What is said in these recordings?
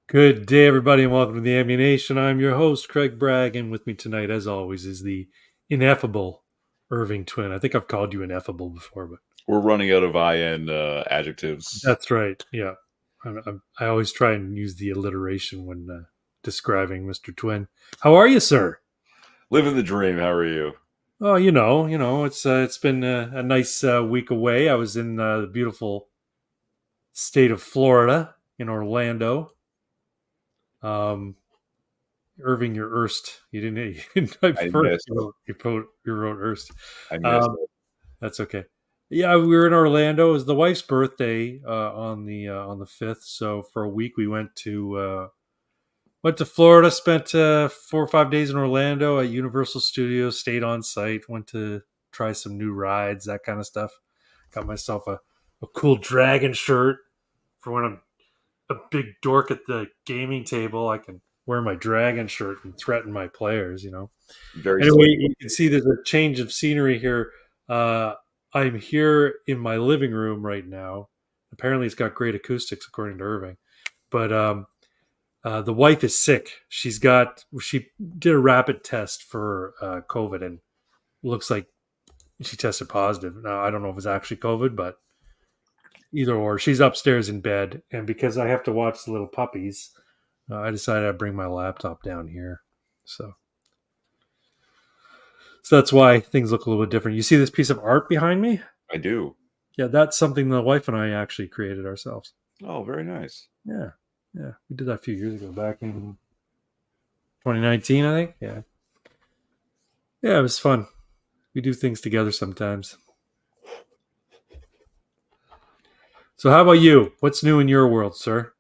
Good day, everybody, and welcome to the Ammunation. I'm your host, Craig Bragg, and with me tonight, as always, is the ineffable Irving twin. I think I've called you ineffable before, but We're running out of IN adjectives. that's right. Yeah, I always try and use the alliteration when describing Mr. Twin. How are you, sir? Living the dream. How are you? Oh, it's been a nice week away. I was in the beautiful state of Florida in Orlando. Irving, you're Erst. You didn't. I First, missed. you wrote Erst. I missed Um, it. that's okay. Yeah, we were in Orlando. It was the wife's birthday on the 5th. So for a week, we went to Florida. Spent 4 or 5 days in Orlando at Universal Studios. Stayed on site. Went to try some new rides, that kind of stuff. Got myself a cool dragon shirt for when I'm a big dork at the gaming table. I can wear my dragon shirt and threaten my players. Very Anyway, simple. you can see there's a change of scenery here. I'm here in my living room right now. Apparently, it's got great acoustics, according to Irving. But the wife is sick. She did a rapid test for COVID and looks like she tested positive. Now, I don't know if it's actually COVID, but either or, she's upstairs in bed. And because I have to watch the little puppies, I decided I'd bring my laptop down here. So that's why things look a little bit different. You see this piece of art behind me? I do. Yeah, that's something the wife and I actually created ourselves. Oh, very nice. Yeah. Yeah. We did that a few years ago, back in 2019, I think. Yeah. Yeah, it was fun. We do things together sometimes. So how about you? What's new in your world, sir?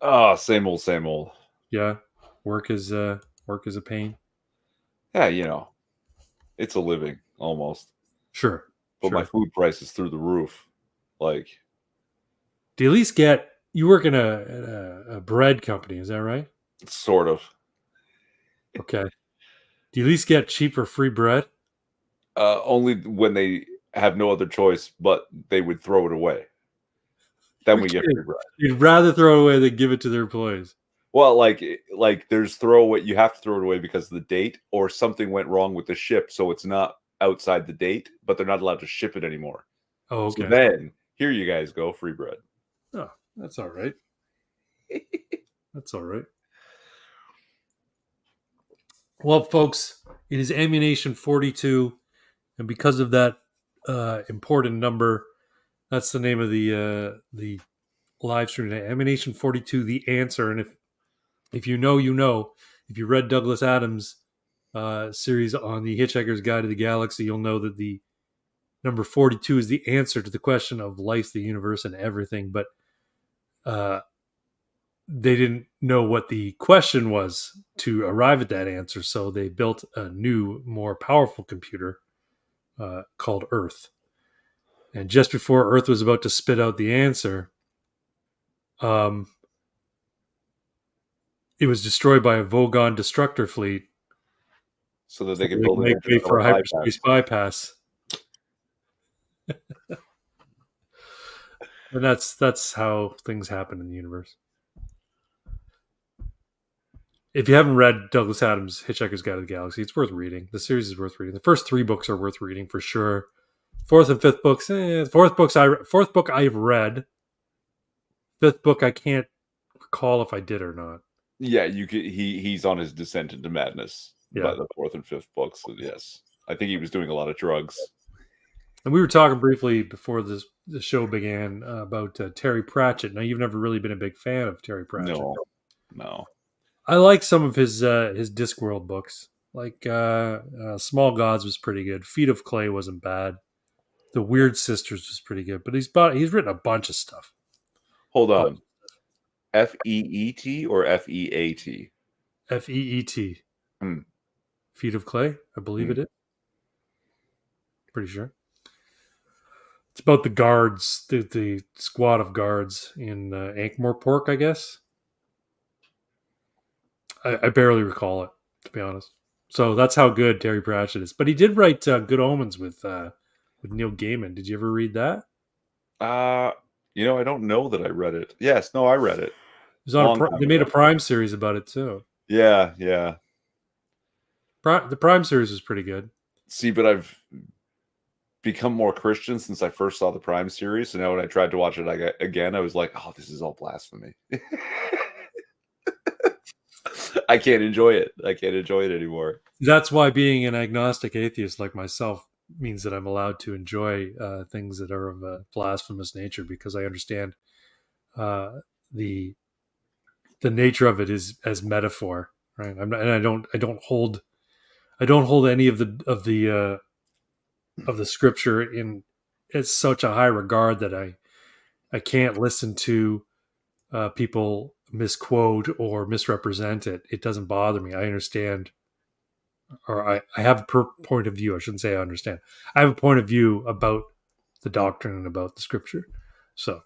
Ah, same old, same old. Yeah. Work is a pain. Yeah, it's a living almost. Sure. But my Sure. food price is through the roof. Like, Do you at least get you work in a bread company, is that right? sort of. Okay. Do you at least get cheap or free bread? Only when they have no other choice, but they would throw it away. Then You're we get kidding. free bread. You'd rather throw it away than give it to their employees. Well, like there's throwaway. You have to throw it away because of the date, or something went wrong with the ship, so it's not outside the date, but they're not allowed to ship it anymore. Oh, So okay. then, here you guys go, free bread. Oh, that's all right. That's all right. Well, folks, it is Ammunation 42, and because of that important number, that's the name of the live stream today. Ammunation 42, the answer. And if you know, you know. If you read Douglas Adams' series on the Hitchhiker's Guide to the Galaxy, you'll know that the number 42 is the answer to the question of life, the universe, and everything. But they didn't know what the question was to arrive at that answer, so they built a new, more powerful computer called Earth. And just before Earth was about to spit out the answer, it was destroyed by a Vogon destructor fleet, So that they can they build can an make way for a interstellar hyperspace bypass. And that's how things happen in the universe. If you haven't read Douglas Adams' Hitchhiker's Guide to the Galaxy, it's worth reading. The series is worth reading. The first 3 books are worth reading for sure. Fourth and fifth books, fourth book I've read. Fifth book I can't recall if I did or not. Yeah, you could. He's on his descent into madness by Yeah. the fourth and fifth books. So yes, I think he was doing a lot of drugs. And we were talking briefly before the show began about Terry Pratchett. Now, you've never really been a big fan of Terry Pratchett. No. I like some of his Discworld books. Like Small Gods was pretty good. Feet of Clay wasn't bad. The Weird Sisters was pretty good. But he's written a bunch of stuff. Hold on. FEET or FEAT? FEET. Feet of Clay, I believe it is. Pretty sure. It's about the guards, the squad of guards in Ankh-Morpork, I guess. I barely recall it, to be honest. So that's how good Terry Pratchett is. But he did write Good Omens with Neil Gaiman. Did you ever read that? I don't know that I read it. Yes, no, I read it. was on Long time they made a ago. Prime series about it too. Yeah, yeah. The Prime series was pretty good. See, but I've become more Christian since I first saw the Prime series. So now when I tried to watch it again, I was like, oh, this is all blasphemy. I can't enjoy it. I can't enjoy it anymore. That's why being an agnostic atheist like myself means that I'm allowed to enjoy things that are of a blasphemous nature because I understand uh, the the nature of it is as metaphor, right? And I don't hold any of the scripture in it's such a high regard that I can't listen to people misquote or misrepresent it. It doesn't bother me. I understand, or I have a point of view. I shouldn't say I understand. I have a point of view about the doctrine and about the scripture. So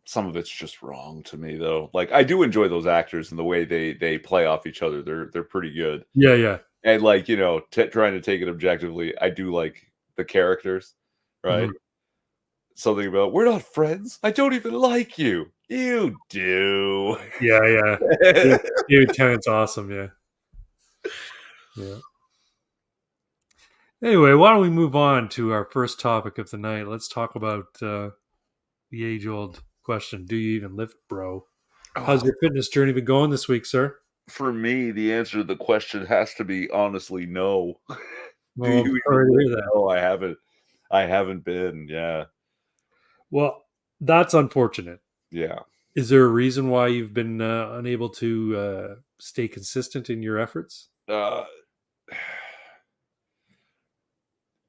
Some of it's just wrong to me, though. Like I do enjoy those actors and the way they play off each other. They're pretty good. yeah, yeah. And like trying to take it objectively, I do like the characters, right? Mhm. Something about we're not friends. I don't even like you. You do. Yeah, yeah. David Tennant's awesome. Yeah, yeah. Anyway, why don't we move on to our first topic of the night? Let's talk about the age-old question: do you even lift, bro? How's Oh, your fitness journey been going this week, sir? for me, the answer to the question has to be honestly no. Do Well, you I'm even sorry to live? hear that. No, I haven't. I haven't been. Yeah. Well, that's unfortunate. Yeah. Is there a reason why you've been unable to stay consistent in your efforts? Uh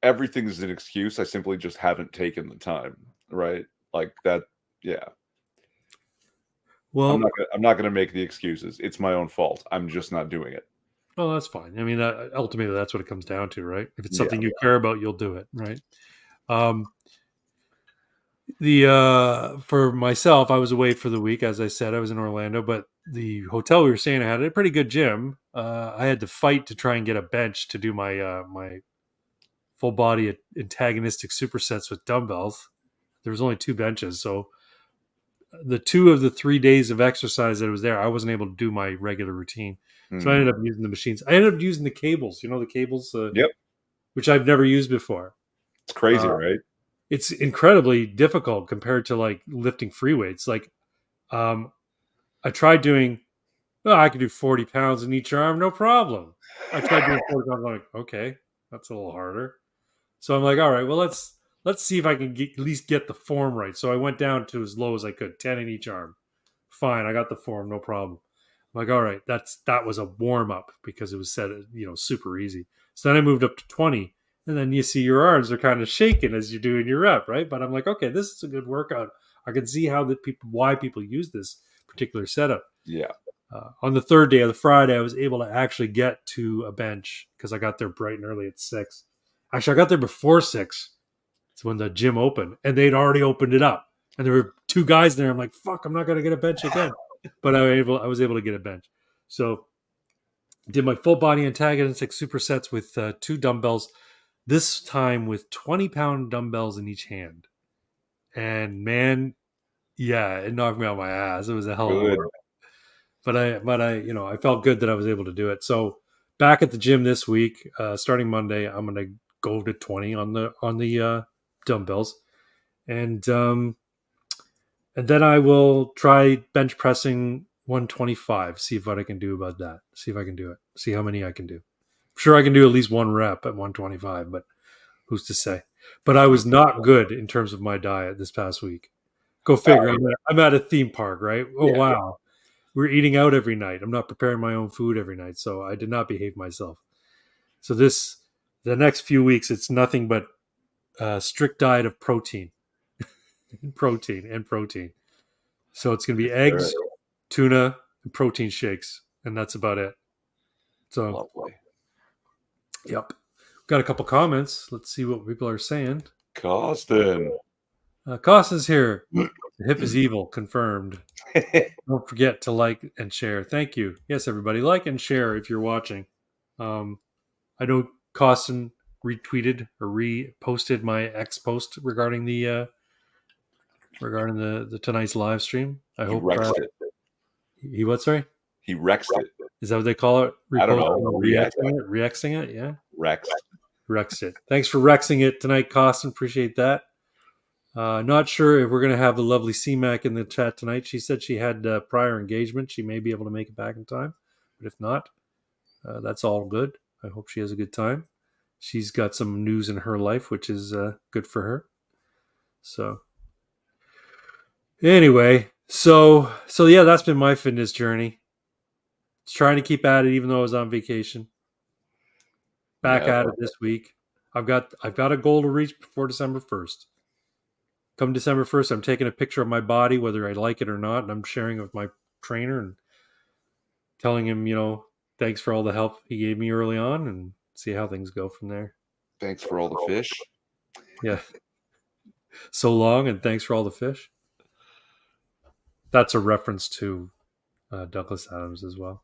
everything's an excuse. I simply just haven't taken the time, right? Like that. Yeah. Well, I'm not gonna make the excuses. It's my own fault. I'm just not doing it. well, that's fine. I mean, ultimately, that's what it comes down to, right? If it's Yeah. something you care about, you'll do it, right? Um, the For myself, I was away for the week. As I said, I was in Orlando, but the hotel we were staying at had a pretty good gym. I had to fight to try and get a bench to do my full body antagonistic supersets with dumbbells. There was only two benches, so the 2 of the 3 days of exercise that I was there, I wasn't able to do my regular routine. So I Hmm. ended up using the machines. I ended up using the cables, the cables, Yep. which I've never used before. It's crazy, Uh, right? it's incredibly difficult compared to like lifting free weights. Like, um, I tried doing, oh, I could do 40 pounds in each arm, no problem. I tried doing 40 pounds. I'm like, okay, that's a little harder. So I'm like, all right, well, let's see if I can at least get the form right. So I went down to as low as I could, 10 in each arm. Fine, I got the form, no problem. I'm like, all right, that was a warm up because it was set, super easy. So then I moved up to 20, and then you see your arms are kind of shaking as you're doing your rep, right? But I'm like, okay, this is a good workout. I can see why people use this particular setup. Yeah. On the third day of the Friday, I was able to actually get to a bench because I got there bright and early at 6. Actually, I got there before 6. It's when the gym opened, and they'd already opened it up, and there were two guys there. I'm like, "Fuck, I'm not gonna get a bench again," but I was able to get a bench. So did my full body antagonistic supersets with two dumbbells. This time with 20-pound dumbbells in each hand, and man, yeah, it knocked me out my ass. It was a hell of a Good. work. I felt good that I was able to do it. So back at the gym this week, starting Monday, I'm gonna go to 20 on the dumbbells, and then I will try bench pressing 125. See what I can do about that. See if I can do it. See how many I can do. I'm sure I can do at least one rep at 125, but who's to say? But I was not good in terms of my diet this past week. Go figure. Oh, I'm at a theme park, right? Oh yeah. wow, we're eating out every night. I'm not preparing my own food every night, so I did not behave myself. So the next few weeks, it's nothing but a strict diet of protein, protein, and protein. So it's going to be All right. eggs, tuna, and protein shakes, and that's about it. So, Lovely. yep. Got a couple comments. Let's see what people are saying. Costin. Costa's here. The hip is evil. Confirmed. Don't forget to like and share. Thank you. Yes, everybody, like and share if you're watching. I know Costin retweeted or reposted my X post regarding the tonight's live stream. I He hope wrecks it. He what? Sorry, He Rexed it. is that what they call it? I don't know. Rexing it. Yeah, Rex. Rexed it. Thanks for Rexing it tonight, Costin. Appreciate that. Not sure if we're going to have the lovely C-Mac in the chat tonight. She said she had prior engagement. She may be able to make it back in time. But if not, that's all good. I hope she has a good time. She's got some news in her life, which is good for her. So anyway, so yeah, that's been my fitness journey. Just trying to keep at it even though I was on vacation. Back at it this week. I've got a goal to reach before December 1st. Come December 1st, I'm taking a picture of my body, whether I like it or not, and I'm sharing it with my trainer and telling him, thanks for all the help he gave me early on, and see how things go from there. Thanks for all the fish. Yeah. So long, and thanks for all the fish. That's a reference to Douglas Adams as well.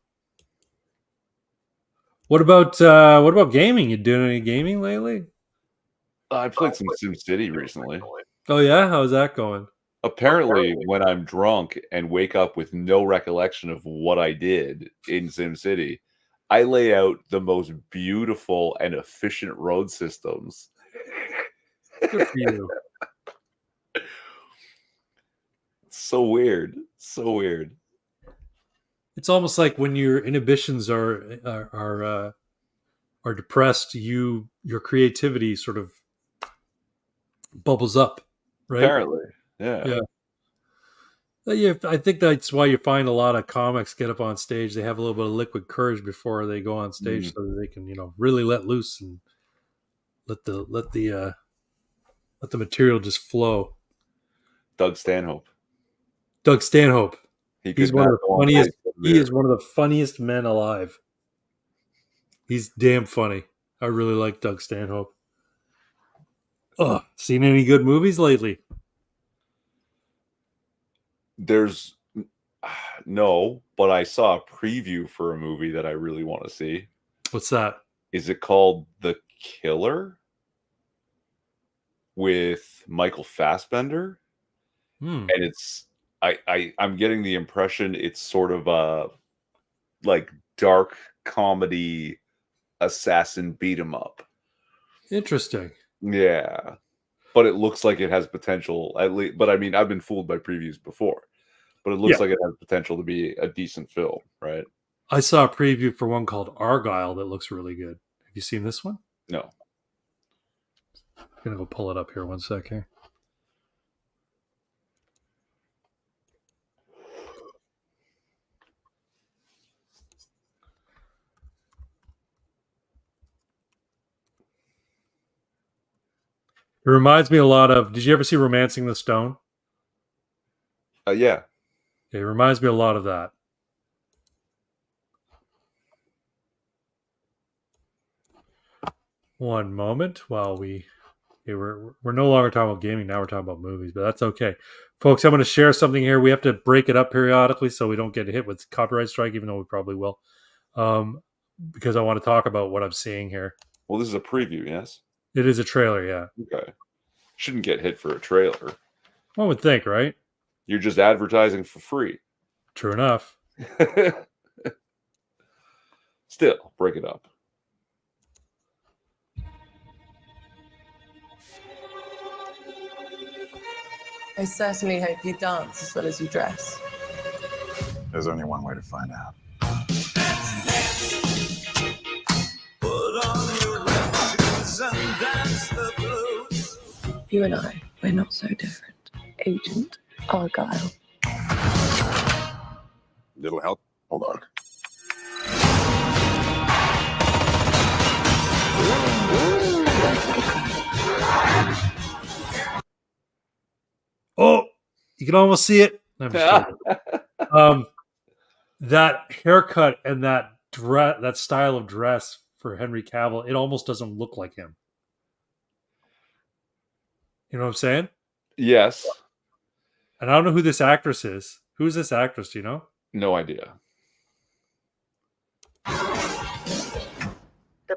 What about gaming? You doing any gaming lately? I played some SimCity recently. Oh yeah, how's that going? Apparently, when I'm drunk and wake up with no recollection of what I did in SimCity, I lay out the most beautiful and efficient road systems. Good for you. So weird. So weird. It's almost like when your inhibitions are depressed, your creativity sort of bubbles up, right? Apparently, yeah. Yeah, I think that's why you find a lot of comics get up on stage. They have a little bit of liquid courage before they go on stage, so that they can, really let loose and let the material just flow. Doug Stanhope. He's one of the funniest. He is one of the funniest men alive. He's damn funny. I really like Doug Stanhope. Oh, seen any good movies lately? There's no, but I saw a preview for a movie that I really want to see. What's that? Is it called The Killer? With Michael Fassbender? And it's I'm getting the impression it's sort of a like dark comedy assassin beat 'em up. Interesting. Yeah. But it looks like it has potential, at least. But I mean, I've been fooled by previews before, but it looks like it has potential to be a decent film, right? I saw a preview for one called Argyle that looks really good. Have you seen this one? No. I'm gonna go pull it up here 1 sec here. It reminds me a lot of. Did you ever see Romancing the Stone? Yeah. It reminds me a lot of that. One moment while we're no longer talking about gaming. Now we're talking about movies, but that's okay, folks. I'm going to share something here. We have to break it up periodically so we don't get hit with copyright strike, even though we probably will, because I want to talk about what I'm seeing here. Well, this is a preview, yes? It is a trailer, yeah. Okay. Shouldn't get hit for a trailer. One would think, right? You're just advertising for free. True enough. Still, break it up. I certainly hope you dance as well as you dress. There's only one way to find out. You and I, we're not so different. Agent Argyle. Little help? Hold on. Oh, you can almost see it. I'm sure. That haircut and that style of dress for Henry Cavill, it almost doesn't look like him. You know what I'm saying? Yes. And I don't know who this actress is. Who is this actress? Do you know? No idea. The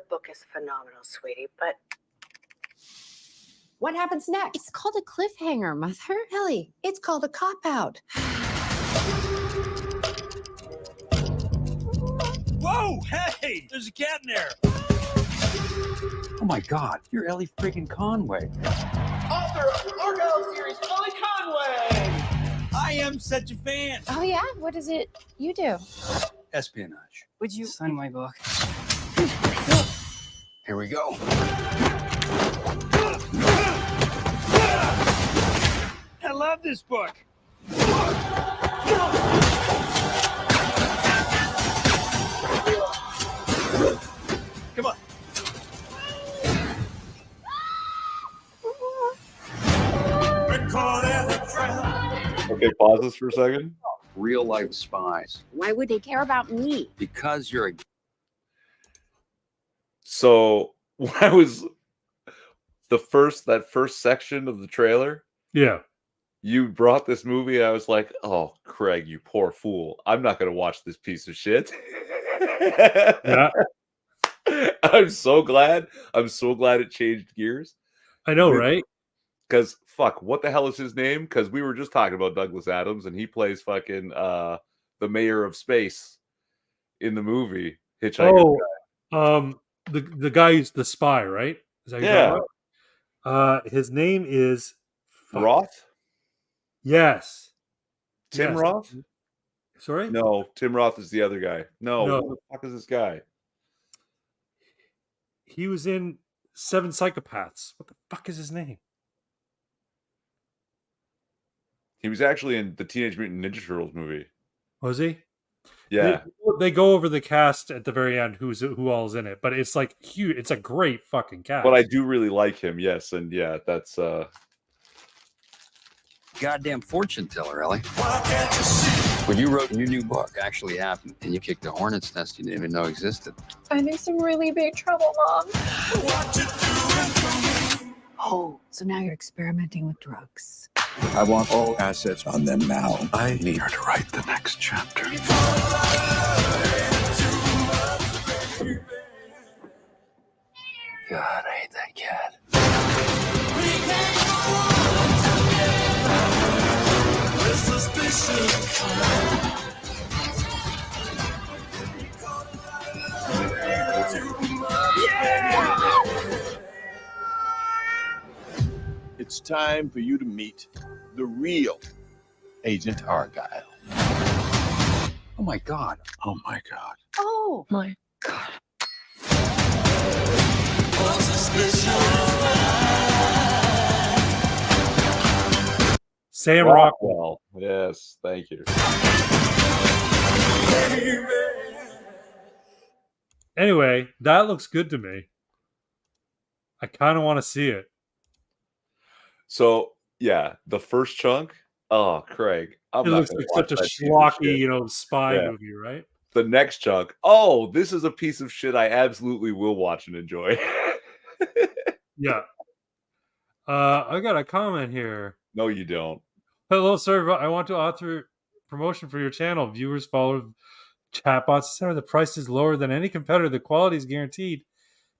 book is phenomenal, sweetie, but what happens next? It's called a cliffhanger, Mother. Ellie, it's called a cop-out. Whoa! Hey! There's a cat in there! Oh my God, you're Ellie freaking Conway. Author of the Argyle series, Ellie Conway! I am such a fan! Oh, yeah? What is it you do? Espionage. Would you sign my book? Here we go. I love this book! Come on. Okay, pause this for a second. Real life spies. Why would they care about me? Because you're a So when I was that first section of the trailer, Yeah. you brought this movie. I was like, "Oh, Craig, you poor fool! I'm not going to watch this piece of shit." Yeah. I'm so glad. I'm so glad it changed gears. I know, right? Because fuck, what the hell is his name? Because we were just talking about Douglas Adams, and he plays fucking the mayor of space in the movie Hitchhiker. Oh, the guy who's the spy, right? Is that who you're talking about? His name is Roth. Yes. Tim Yes. Roth? Sorry? No, Tim Roth is the other guy. No, No. who the fuck is this guy? He was in Seven Psychopaths. What the fuck is his name? He was actually in the Teenage Mutant Ninja Turtles movie. Was he? Yeah. They go over the cast at the very end, who all's in it, but it's like huge. It's a great fucking cast. But I do really like him, yes, and yeah, that's goddamn fortune teller, Ellie. What you wrote in your new book actually happened, and you kicked a hornet's nest you didn't even know existed. I'm in some really big trouble, Mom. Oh, so now you're experimenting with drugs. I want all assets on them now. I need her to write the next chapter. God, I hate that cat. It's time for you to meet the real Agent Argyle. Oh my God. Oh my God. Oh my God. Sam Rockwell. Rockwell. Yes, thank you. Anyway, that looks good to me. I kind of want to see it. So yeah, the first chunk. Oh, Craig, I'm It not looks gonna like watch such a that piece of schlocky, shit. spy Yeah. movie, right? The next chunk. Oh, this is a piece of shit I absolutely will watch and enjoy. Yeah. I got a comment here. No, you don't. Hello, sir. I want to author promotion for your channel. Viewers follow chatbots, etc. The price is lower than any competitor. The quality is guaranteed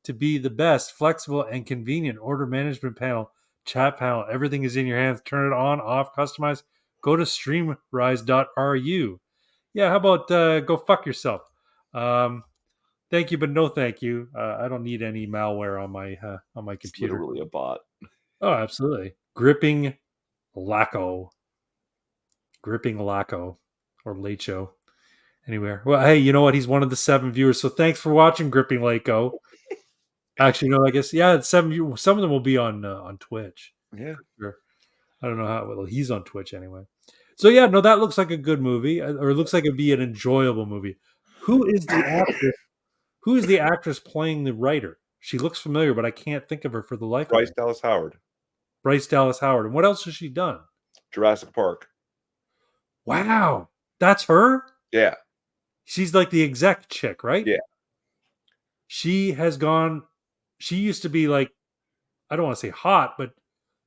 to be the best, flexible, and convenient. Order management panel, chat panel. Everything is in your hands. Turn it on, off, customize. Go to streamrise.ru. Yeah, how about go fuck yourself? Thank you, but no thank you. I don't need any malware on my It's computer. literally a bot. Oh, absolutely. Gripping Lacko or Late Show. Anywhere. Well, hey, you know what? He's one of the 7 viewers. So thanks for watching, Gripping Lacko. Actually, no, I guess it's 7 viewers. Some of them will be on Twitch. Yeah. Sure. I don't know how. Well, he's on Twitch anyway. So yeah, no, that looks like a good movie, or it looks like it'd be an enjoyable movie. Who is the actress? Who is the actress playing the writer? She looks familiar, but I can't think of her for the life Bryce of me. Dallas Howard. Bryce Dallas Howard. And what else has she done? Jurassic Park. Wow, that's her. Yeah. She's like the exec chick, right? Yeah. She has gone. She used to be like, I don't want to say hot, but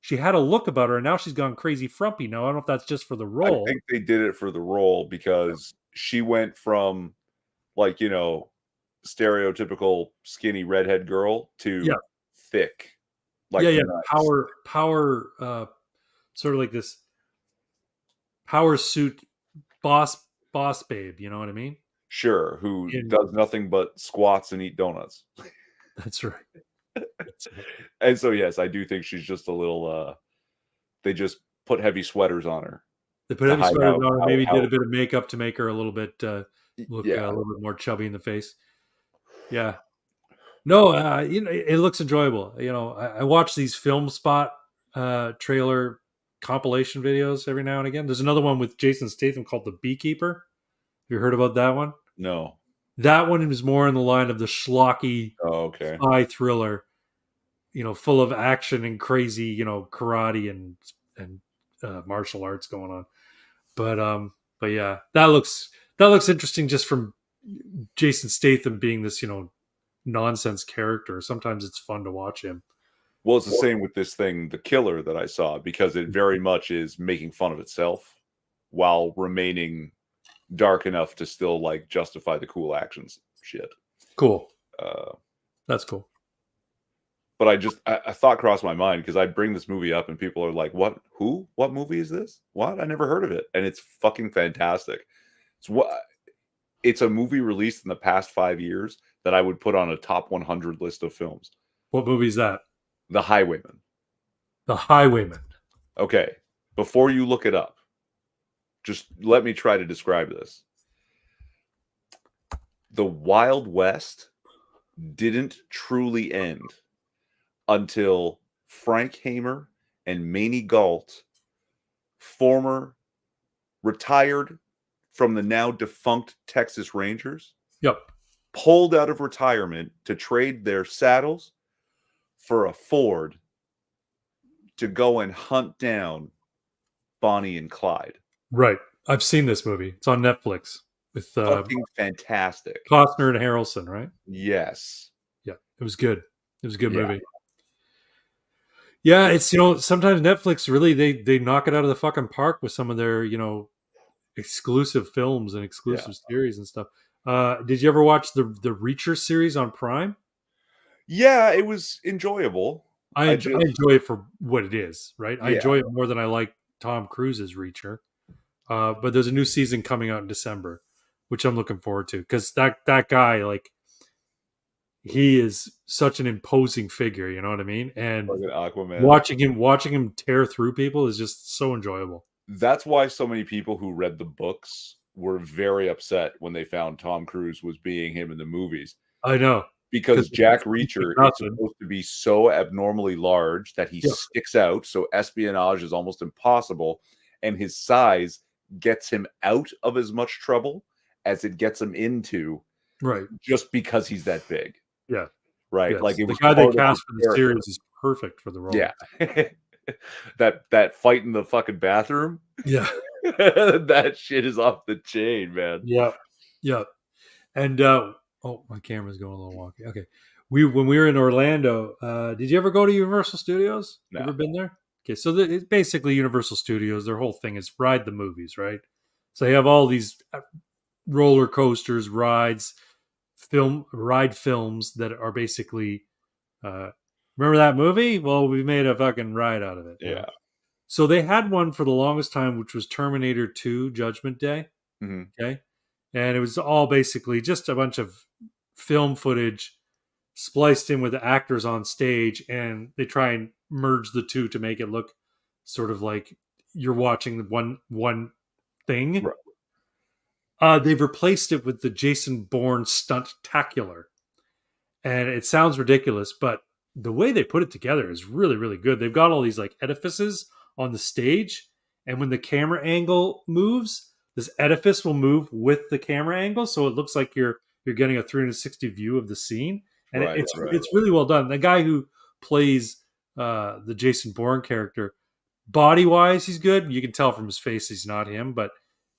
she had a look about her, and now she's gone crazy frumpy. Now I don't know if that's just for the role. I think they did it for the role because she went from like, stereotypical skinny redhead girl to thick. Like nuts. Power sort of like this power suit boss babe, you know what I mean? Sure, who And- does nothing but squats and eat donuts. That's right. That's right. And so, yes, I do think she's just a little. They just put heavy sweaters on her. They put To heavy hide sweaters how- on her, how- maybe how- did a bit of makeup to make her a little bit look Yeah. a little bit more chubby in the face. Yeah. No, it looks enjoyable. I watch these film spot trailer compilation videos every now and again. There's another one with Jason Statham called The Beekeeper. Have you heard about that one? No. That one is more in the line of the schlocky Oh, okay. spy thriller, full of action and crazy, karate and martial arts going on. But yeah, that looks interesting just from Jason Statham being this, nonsense character. Sometimes it's fun to watch him. Well, it's the same with this thing, The Killer, that I saw, because it very much is making fun of itself while remaining dark enough to still like justify the cool actions shit. Cool. That's cool. But I thought crossed my mind because I bring this movie up and people are like, "What? Who? What movie is this? What? I never heard of it." And it's fucking fantastic. It's a movie released in the past 5 years that I would put on a top 100 list of films. What movie is that? The Highwayman. The Highwayman. Okay, before you look it up, just let me try to describe this. The Wild West didn't truly end until Frank Hamer and Maney Galt, former retired from the now defunct Texas Rangers, Yep. pulled out of retirement to trade their saddles for a Ford to go and hunt down Bonnie and Clyde. Right. I've seen this movie. It's on Netflix with Fucking fantastic. Costner and Harrelson, right? Yes. Yeah. It was good. It was a good Yeah. movie. Yeah, it's sometimes Netflix really they knock it out of the fucking park with some of their, exclusive films and exclusive series and stuff. Did you ever watch the Reacher series on Prime? Yeah, it was enjoyable. I enjoy it for what it is, right? I Yeah. enjoy it more than I like Tom Cruise's Reacher. But there's a new season coming out in December, which I'm looking forward to because that guy, like, he is such an imposing figure. You know what I mean? And Like an Aquaman. watching him tear through people is just so enjoyable. That's why so many people who read the books were very upset when they found Tom Cruise was being him in the movies. I know. Because Jack it's Reacher is nothing. supposed to be so abnormally large that he sticks out, so espionage is almost impossible, and his size gets him out of as much trouble as it gets him into, Right. just because he's that big. Yeah. Right. Yes. Like it the was guy they part of cast his for the character. series is perfect for the role. Yeah. that fight in the fucking bathroom. Yeah. That shit is off the chain, man. Yeah. Yeah. And my camera's going a little wonky. Okay. When we were in Orlando, did you ever go to Universal Studios? No. Ever been there? Okay, so it's basically Universal Studios. Their whole thing is ride the movies, right? So they have all these roller coasters, rides, films that are basically. Remember that movie? Well, we made a fucking ride out of it. Yeah. So they had one for the longest time, which was Terminator 2: Judgment Day. Mm-hmm. Okay, and it was all basically just a bunch of film footage spliced in with the actors on stage, and they try and merge the two to make it look sort of like you're watching one thing. Right. They've replaced it with the Jason Bourne Stuntacular, and it sounds ridiculous, but the way they put it together is really, really good. They've got all these like edifices on the stage, and when the camera angle moves, this edifice will move with the camera angle, so it looks like you're getting a 360 view of the scene, and it's really well done. The guy who plays the Jason Bourne character, body wise, he's good. You can tell from his face he's not him, but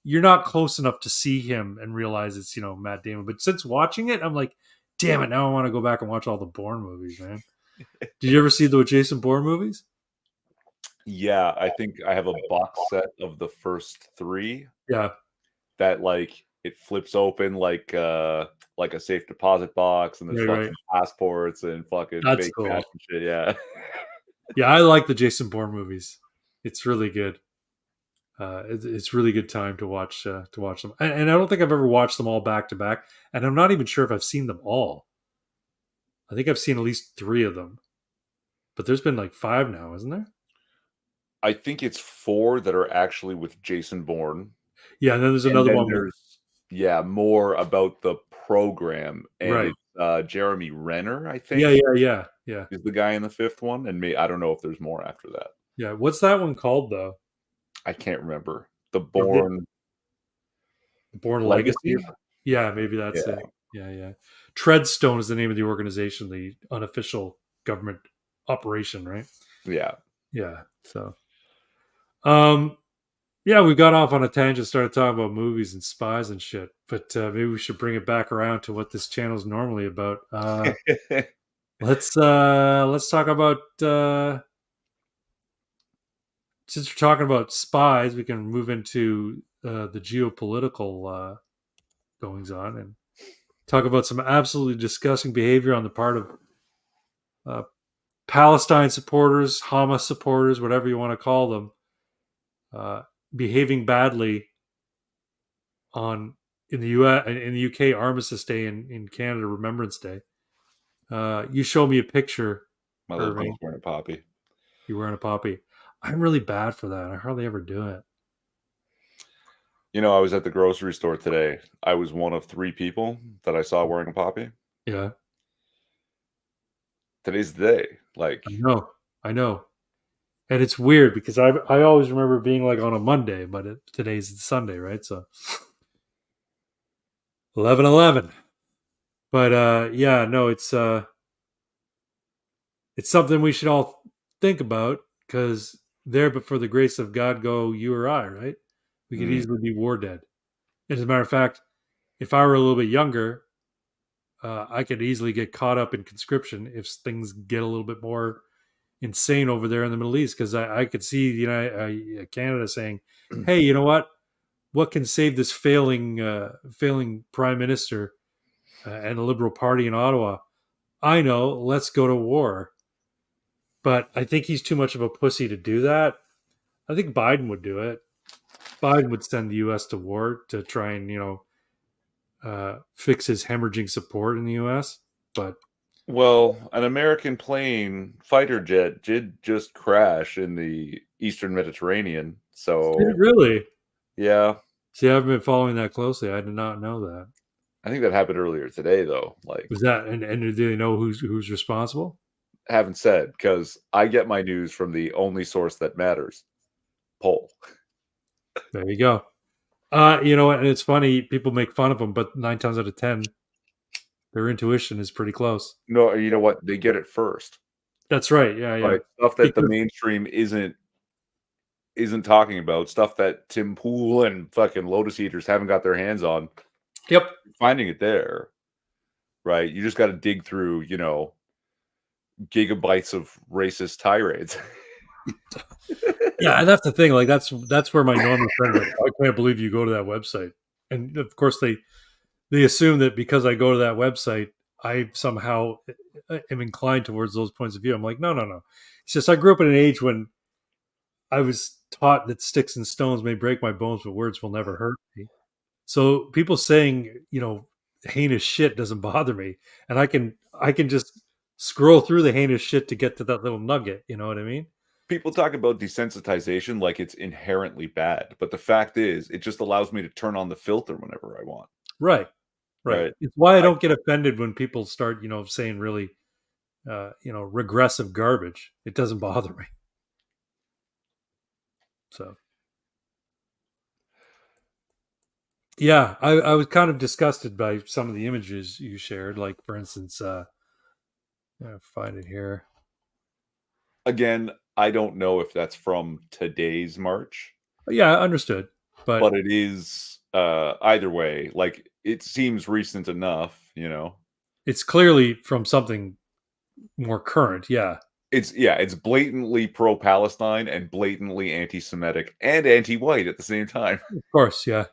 you're not close enough to see him and realize it's Matt Damon. But since watching it, I'm like, damn it! Now I want to go back and watch all the Bourne movies, man. Did you ever see the Jason Bourne movies? Yeah, I think I have a box set of the first 3. Yeah, that like it flips open like a safe deposit box, and there's fucking passports and fucking that's fake cool. cash and shit. Yeah, yeah, I like the Jason Bourne movies. It's really good. It's really good time to watch them. And I don't think I've ever watched them all back to back. And I'm not even sure if I've seen them all. I think I've seen at least 3 of them. But there's been like 5 now, isn't there? I think it's 4 that are actually with Jason Bourne. Yeah, and then there's And another then one. There's more about the program, and Right. it's Jeremy Renner, I think. Yeah. Is the guy in the 5th one, and I don't know if there's more after that. Yeah, what's that one called though? I can't remember. The Bourne Legacy? Yeah, maybe that's it. Yeah. Treadstone is the name of the organization, the unofficial government operation, right? Yeah. So, yeah, we got off on a tangent, started talking about movies and spies and shit. But maybe we should bring it back around to what this channel is normally about. Let's talk about. Since we're talking about spies, we can move into the geopolitical goings on and talk about some absolutely disgusting behavior on the part of Palestine supporters, Hamas supporters, whatever you want to call them, behaving badly in the UK Armistice Day, in Canada Remembrance Day. You show me a picture. My little girl's wearing a poppy. You're wearing a poppy. I'm really bad for that. I hardly ever do it. You know, I was at the grocery store today. I was one of 3 people that I saw wearing a poppy. Yeah. Today's the day. Like, I know. And it's weird because I always remember being like on a Monday, but today's Sunday, right? So 11/11. But yeah, no, it's something we should all think about, because there, but for the grace of God, go you or I, right? We could easily be war dead. As a matter of fact, if I were a little bit younger, I could easily get caught up in conscription if things get a little bit more insane over there in the Middle East, because I could see Canada saying, "Hey, you know what? What can save this failing prime minister and the Liberal Party in Ottawa? I know. Let's go to war." But I think he's too much of a pussy to do that. I think Biden would do it. Biden would send the U.S. to war to try and fix his hemorrhaging support in the U.S. But an American fighter jet did just crash in the Eastern Mediterranean. So did it really? Yeah. See, I haven't been following that closely. I did not know that. I think that happened earlier today, though. Like, was that? And do they know who's responsible? Haven't said, because I get my news from the only source that matters, Poll. There you go. You know what? And it's funny, people make fun of them, but 9 times out of 10, their intuition is pretty close. No, you know what? They get it first. That's right. Yeah. Right. Stuff that the mainstream isn't talking about, stuff that Tim Pool and fucking Lotus Eaters haven't got their hands on. Yep. Finding it there, right? You just got to dig through, gigabytes of racist tirades. Yeah, and that's the thing. Like that's where my normal friend, like, I can't believe you go to that website, and of course they assume that because I go to that website, I somehow am inclined towards those points of view. I'm like, no. It's just I grew up in an age when I was taught that sticks and stones may break my bones, but words will never hurt me. So people saying, heinous shit doesn't bother me, and I can just scroll through the heinous shit to get to that little nugget. You know what I mean? People talk about desensitization like it's inherently bad, but the fact is, it just allows me to turn on the filter whenever I want. Right. It's why I don't get offended when people start, saying really, regressive garbage. It doesn't bother me. So, yeah, I was kind of disgusted by some of the images you shared. Like, for instance, find it here. Again, I don't know if that's from today's march. Yeah, understood. But it is either way. Like, it seems recent enough, It's clearly from something more current. Yeah. It's blatantly pro-Palestine and blatantly anti-Semitic and anti-white at the same time. Of course, yeah.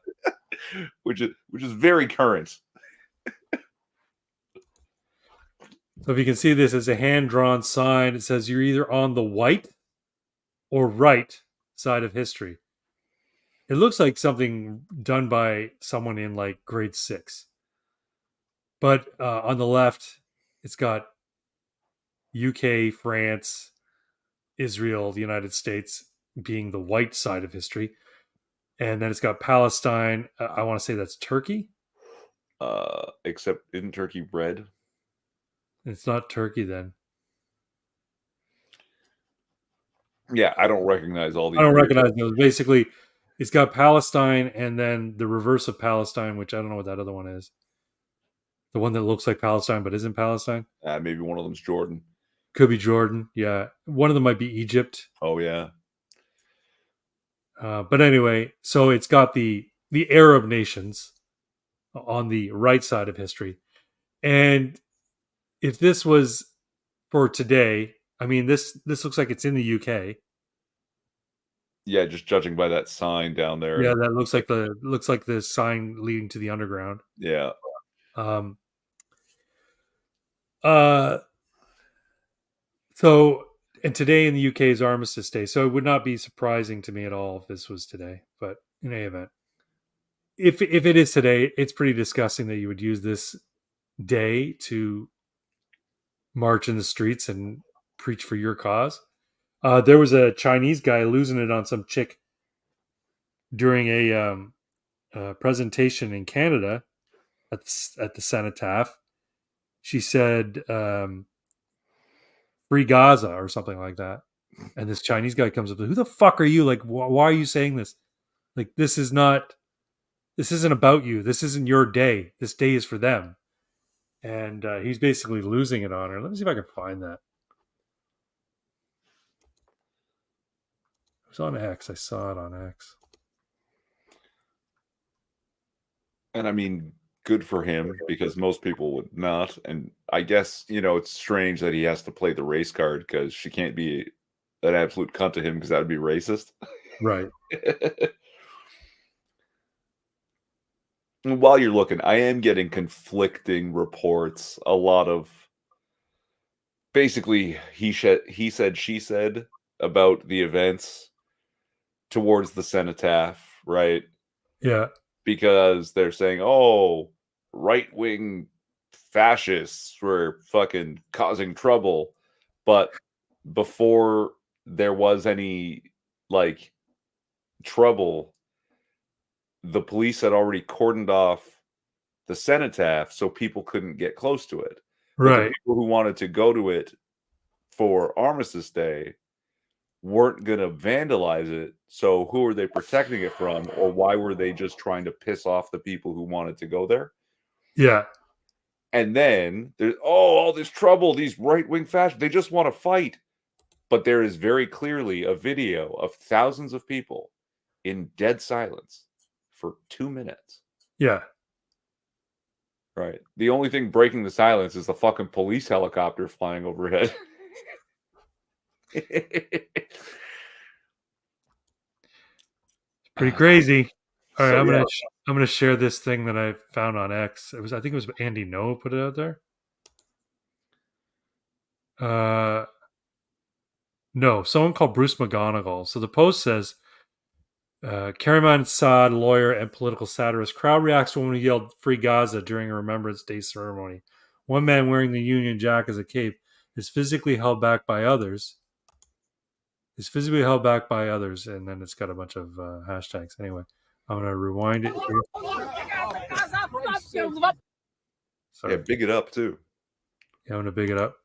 which is very current. So if you can see this as a hand-drawn sign, it says you're either on the white or right side of history. It looks like something done by someone in like grade 6. But on the left, it's got UK, France, Israel, the United States being the white side of history. And then it's got Palestine. I want to say that's Turkey. Except isn't Turkey red? It's not Turkey then. Yeah, I don't recognize all these. I don't recognize those. Basically, it's got Palestine and then the reverse of Palestine, which I don't know what that other one is. The one that looks like Palestine but isn't Palestine. Maybe one of them's Jordan. Could be Jordan. Yeah, one of them might be Egypt. Oh yeah. But anyway, so it's got the Arab nations on the right side of history, and if this was for today, I mean this looks like it's in the UK. Yeah, just judging by that sign down there. Yeah, that looks like the sign leading to the underground. Yeah. So, and today in the UK is Armistice Day, so it would not be surprising to me at all if this was today. But in any event, if it is today, it's pretty disgusting that you would use this day to march in the streets and preach for your cause. There was a Chinese guy losing it on some chick during a presentation in Canada at the Cenotaph. She said, "Free Gaza" or something like that. And this Chinese guy comes up, who the fuck are you? Like, why are you saying this? Like, this isn't about you. This isn't your day. This day is for them. And he's basically losing it on her. Let me see if I can find that. It was on X. I saw it on X. And I mean, good for him, because most people would not. And I guess, it's strange that he has to play the race card, because she can't be an absolute cunt to him, because that would be racist. Right. While you're looking, I am getting conflicting reports. A lot of basically he said, she said about the events towards the Cenotaph, right? Yeah. Because they're saying, oh, right-wing fascists were fucking causing trouble. But before there was any, like, trouble, the police had already cordoned off the Cenotaph so people couldn't get close to it. But right. the people who wanted to go to it for Armistice Day weren't going to vandalize it. So who are they protecting it from? Or why were they just trying to piss off the people who wanted to go there? Yeah. And then there's, all this trouble, these right-wing fascists, they just want to fight. But there is very clearly a video of thousands of people in dead silence for 2 minutes. Yeah. Right. The only thing breaking the silence is the fucking police helicopter flying overhead. Pretty crazy. All right, So, I'm gonna share this thing that I found on X. I think it was Andy Noah put it out there. No, someone called Bruce McGonigal. So the post says, Kariman Saad, lawyer and political satirist, crowd reacts to woman who yelled "Free Gaza" during a Remembrance Day ceremony. One man wearing the Union Jack as a cape is physically held back by others. And then it's got a bunch of hashtags. Anyway, I'm gonna rewind it here. Sorry. Yeah, big it up too. Yeah, I'm gonna big it up.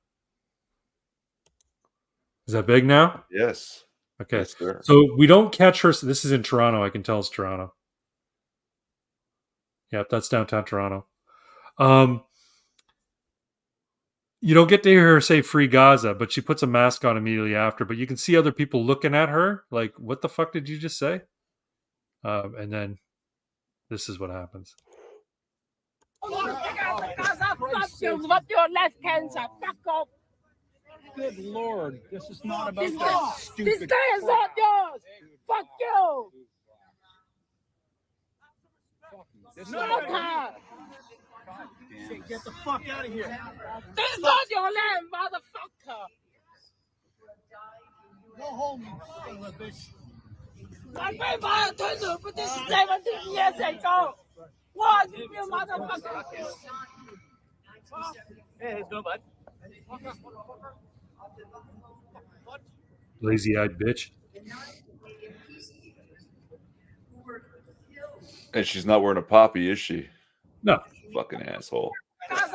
Is that big now? Yes. Okay. Yes, sir. So we don't catch her. So this is in Toronto. I can tell it's Toronto. Yep, that's downtown Toronto. You don't get to hear her say "Free Gaza," but she puts a mask on immediately after. But you can see other people looking at her like, "What the fuck did you just say?" And then this is what happens. Good Lord, this is not about that stupid. This guy is not yours. Fuck you. Get the fuck out of here. This is not your land, motherfucker. Go home, you son of a bitch. I paid my attention, but this is 17 years ago. Why did you motherfucker? Hey, it's no bud. Lazy-eyed bitch. And she's not wearing a poppy, is she? No. Fucking asshole.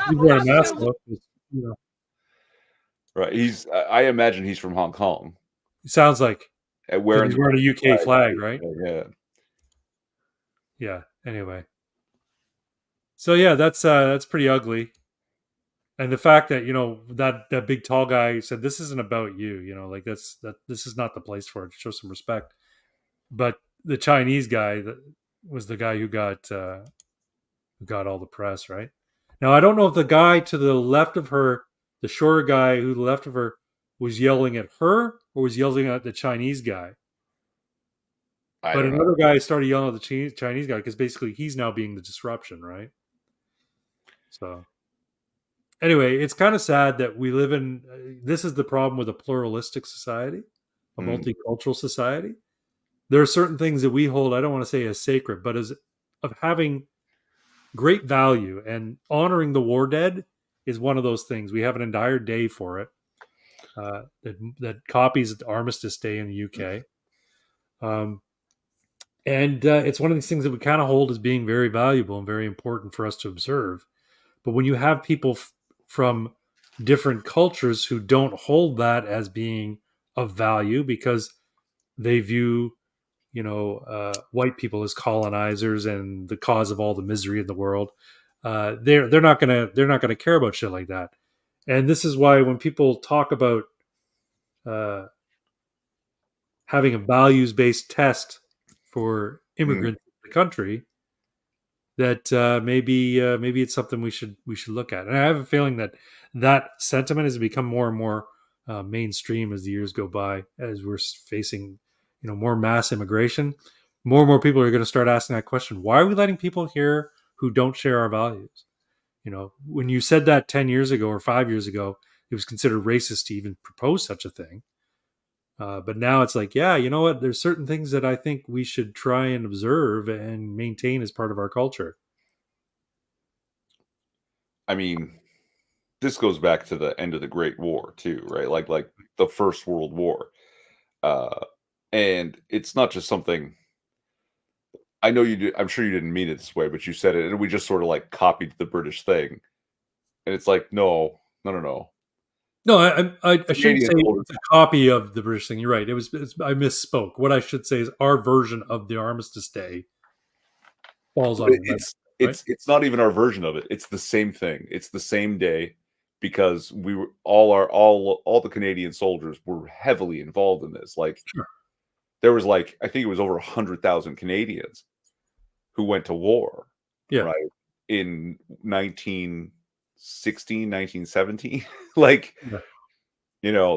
He's wearing a mask, though. You know. Right. I imagine he's from Hong Kong. It sounds like. And wearing he's wearing a UK flag, right? Yeah. Yeah. Anyway. So yeah, that's pretty ugly. And the fact that, that big tall guy said, this isn't about you, like this is not the place for it. Show some respect. But the Chinese guy that was the guy who got all the press, right? Now I don't know if the guy to the left of her, the shorter guy who left of her, was yelling at her or was yelling at the Chinese guy. But another guy started yelling at the Chinese guy because basically he's now being the disruption, right? So anyway, it's kind of sad that we live in. This is the problem with a pluralistic society, a multicultural society. There are certain things that we hold, I don't want to say as sacred, but as of having great value, and honoring the war dead is one of those things. We have an entire day for it that copies Armistice Day in the UK. And it's one of these things that we kind of hold as being very valuable and very important for us to observe. But when you have people from different cultures who don't hold that as being of value because they view, white people as colonizers and the cause of all the misery in the world, they're not gonna care about shit like that. And this is why when people talk about having a values-based test for immigrants in the country, that maybe it's something we should look at. And I have a feeling that sentiment has become more and more mainstream as the years go by, as we're facing more mass immigration. More and more people are going to start asking that question: why are we letting people here who don't share our values? When you said that 10 years ago or 5 years ago, it was considered racist to even propose such a thing. But now it's like, yeah, you know what? There's certain things that I think we should try and observe and maintain as part of our culture. I mean, this goes back to the end of the Great War too, right? Like the First World War. And it's not just something, I know you did, I'm sure you didn't mean it this way, but you said it and we just sort of like copied the British thing. And it's like, no. No, I shouldn't say it's a copy of the British thing. You're right. I misspoke. What I should say is our version of the Armistice Day falls on. It's not even our version of it. It's the same thing. It's the same day because we were all the Canadian soldiers were heavily involved in this. Like, sure. There was I think it was over 100,000 Canadians who went to war. Yeah. Right. In 1916, 1917. Like, yeah.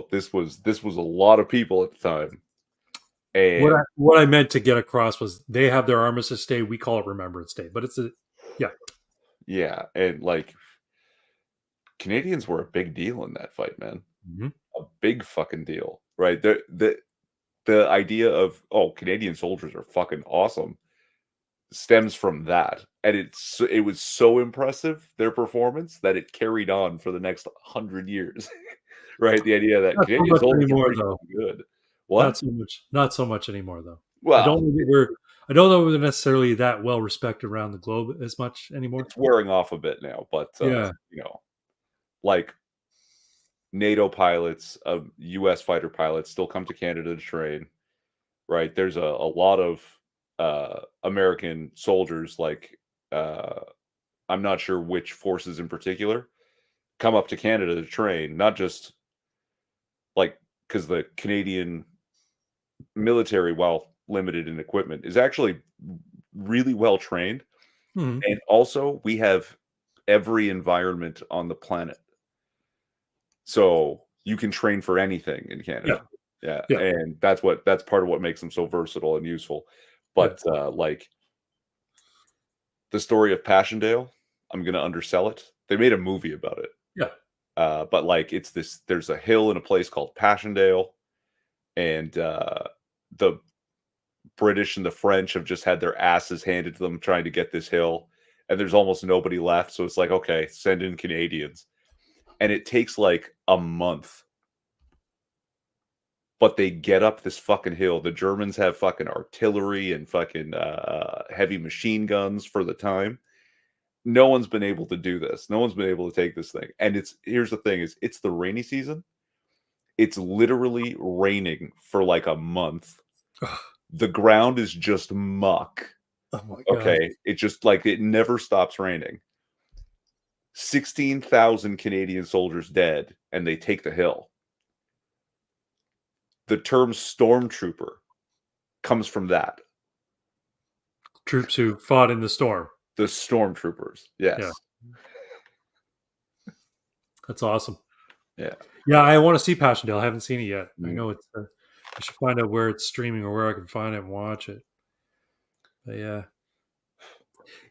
This was a lot of people at the time. And what I meant to get across was they have their Armistice Day. We call it Remembrance Day, but it's yeah. And Canadians were a big deal in that fight, man. Mm-hmm. A big fucking deal, right? The idea of, Canadian soldiers are fucking awesome stems from that. And it was so impressive, their performance, that it carried on for the next 100 years. Right? The idea that Canadian soldiers are good. What? Not so much anymore, though. Well, I don't know we're necessarily that well respected around the globe as much anymore. It's wearing off a bit now, but like NATO pilots, U.S. fighter pilots still come to Canada to train. Right? There's a lot of American soldiers, I'm not sure which forces in particular, come up to Canada to train, not just because the Canadian military, while limited in equipment, is actually really well trained. Mm-hmm. And also we have every environment on the planet. So you can train for anything in Canada. Yeah. And that's part of what makes them so versatile and useful. But the story of Passchendaele, I'm going to undersell it. They made a movie about it. Yeah. But there's a hill in a place called Passchendaele, and the British and the French have just had their asses handed to them trying to get this hill, and there's almost nobody left. So it's like, okay, send in Canadians. And it takes like a month. But they get up this fucking hill. The Germans have fucking artillery and fucking heavy machine guns for the time. No one's been able to do this. No one's been able to take this thing. And here's the thing is it's the rainy season. It's literally raining for like a month. The ground is just muck. Oh my God. Okay. It just like it never stops raining. 16,000 Canadian soldiers dead, and they take the hill. The term stormtrooper comes from that. Troops who fought in the storm. The stormtroopers. Yes. Yeah. That's awesome. Yeah. Yeah, I want to see Passchendaele. I haven't seen it yet. Mm. I know it's. I should find out where it's streaming or where I can find it and watch it. But yeah.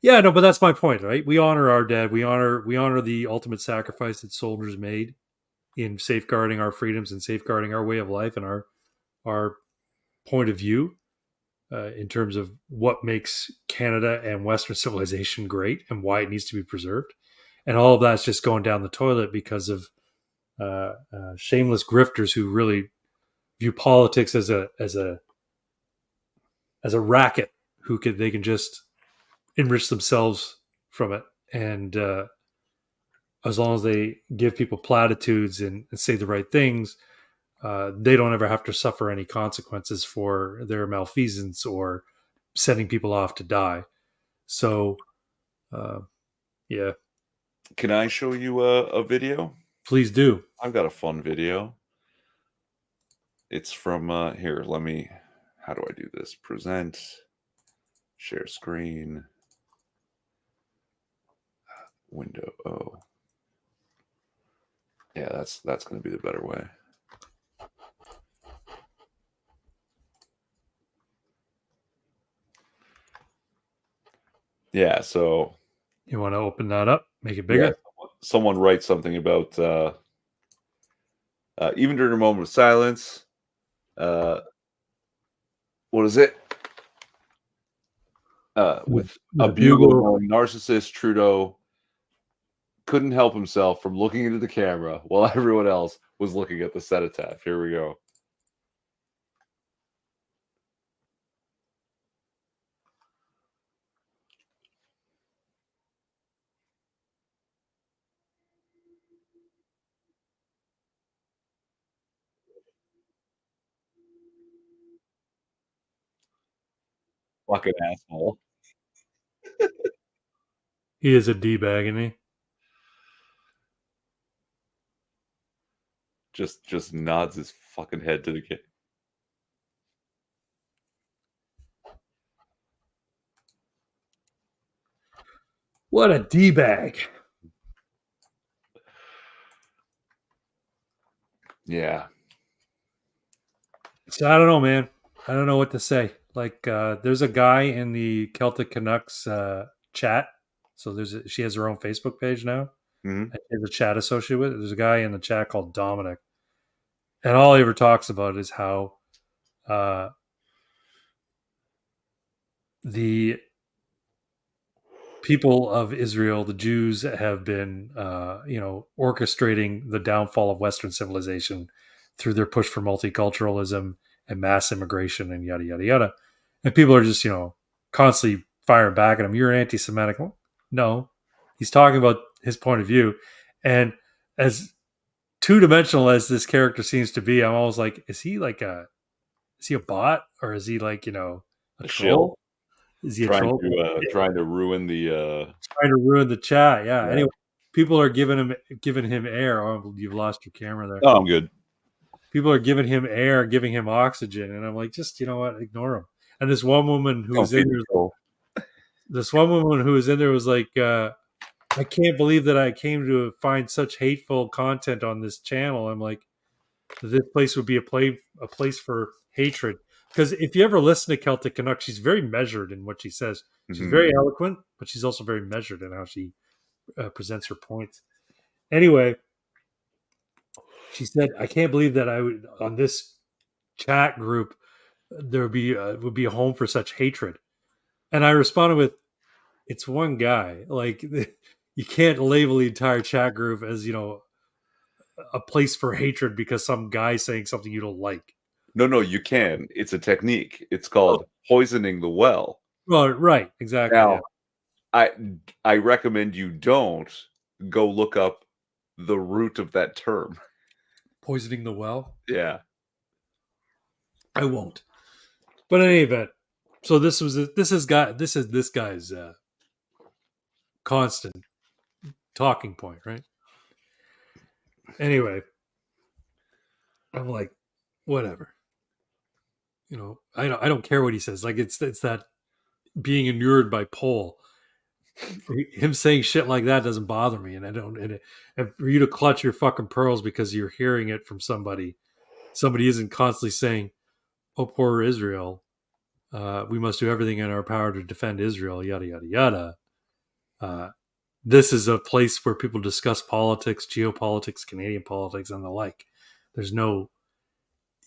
Yeah, no, but that's my point, right? We honor our dead. We honor the ultimate sacrifice that soldiers made in safeguarding our freedoms and safeguarding our way of life and our point of view in terms of what makes Canada and Western civilization great and why it needs to be preserved. And all of that's just going down the toilet because of shameless grifters who really view politics as a racket they can just enrich themselves from it. And as long as they give people platitudes and say the right things, they don't ever have to suffer any consequences for their malfeasance or sending people off to die. So, yeah. Can I show you a video? Please do. I've got a fun video. It's from here. How do I do this? Present, share screen, window. Oh, yeah, that's going to be the better way. Yeah, so you want to open that up, make it bigger? Yeah, someone writes something about even during a moment of silence. What is it? With a bugle going, narcissist Trudeau couldn't help himself from looking into the camera while everyone else was looking at the cenotaph. Here we go. Fucking asshole. He is a D-bag, isn't he? Just nods his fucking head to the kid. What a D-bag. Yeah. So I don't know, man. I don't know what to say. Like, there's a guy in the Celtic Canucks chat. So she has her own Facebook page now. Mm-hmm. She has a chat associated with it. There's a guy in the chat called Dominic. And all he ever talks about is how the people of Israel, the Jews, have been, orchestrating the downfall of Western civilization through their push for multiculturalism and mass immigration and yada, yada, yada. And people are just, constantly firing back at him. You're anti-Semitic. Well, no, he's talking about his point of view. And as two-dimensional as this character seems to be, I'm always like, is he a bot, or is he like, a troll? Is he trying to ruin the chat? Yeah. Anyway, people are giving him air. Oh, you've lost your camera there. Oh, I'm good. People are giving him air, giving him oxygen, and I'm like, just ignore him. And this one woman who was in there was like, I can't believe that I came to find such hateful content on this channel. I'm like, this place would be a place for hatred. Because if you ever listen to Celtic Canuck, she's very measured in what she says. She's very eloquent, but she's also very measured in how she presents her points. Anyway, she said, I can't believe that I would, on this chat group, there would be a home for such hatred. And I responded with, "It's one guy. Like you can't label the entire chat group as a place for hatred because some guy saying something you don't like." No, you can. It's a technique. It's called poisoning the well. Well, right, exactly. Now, Yeah. I recommend you don't go look up the root of that term. Poisoning the well. Yeah. I won't. But in any event, so this is this guy's constant talking point, right? Anyway, I'm like, whatever. I don't care what he says. Like it's that being inured by Paul. Him saying shit like that doesn't bother me, and and for you to clutch your fucking pearls because you're hearing it from somebody isn't constantly saying, "Oh, poor Israel. We must do everything in our power to defend Israel." Yada yada yada. This is a place where people discuss politics, geopolitics, Canadian politics, and the like.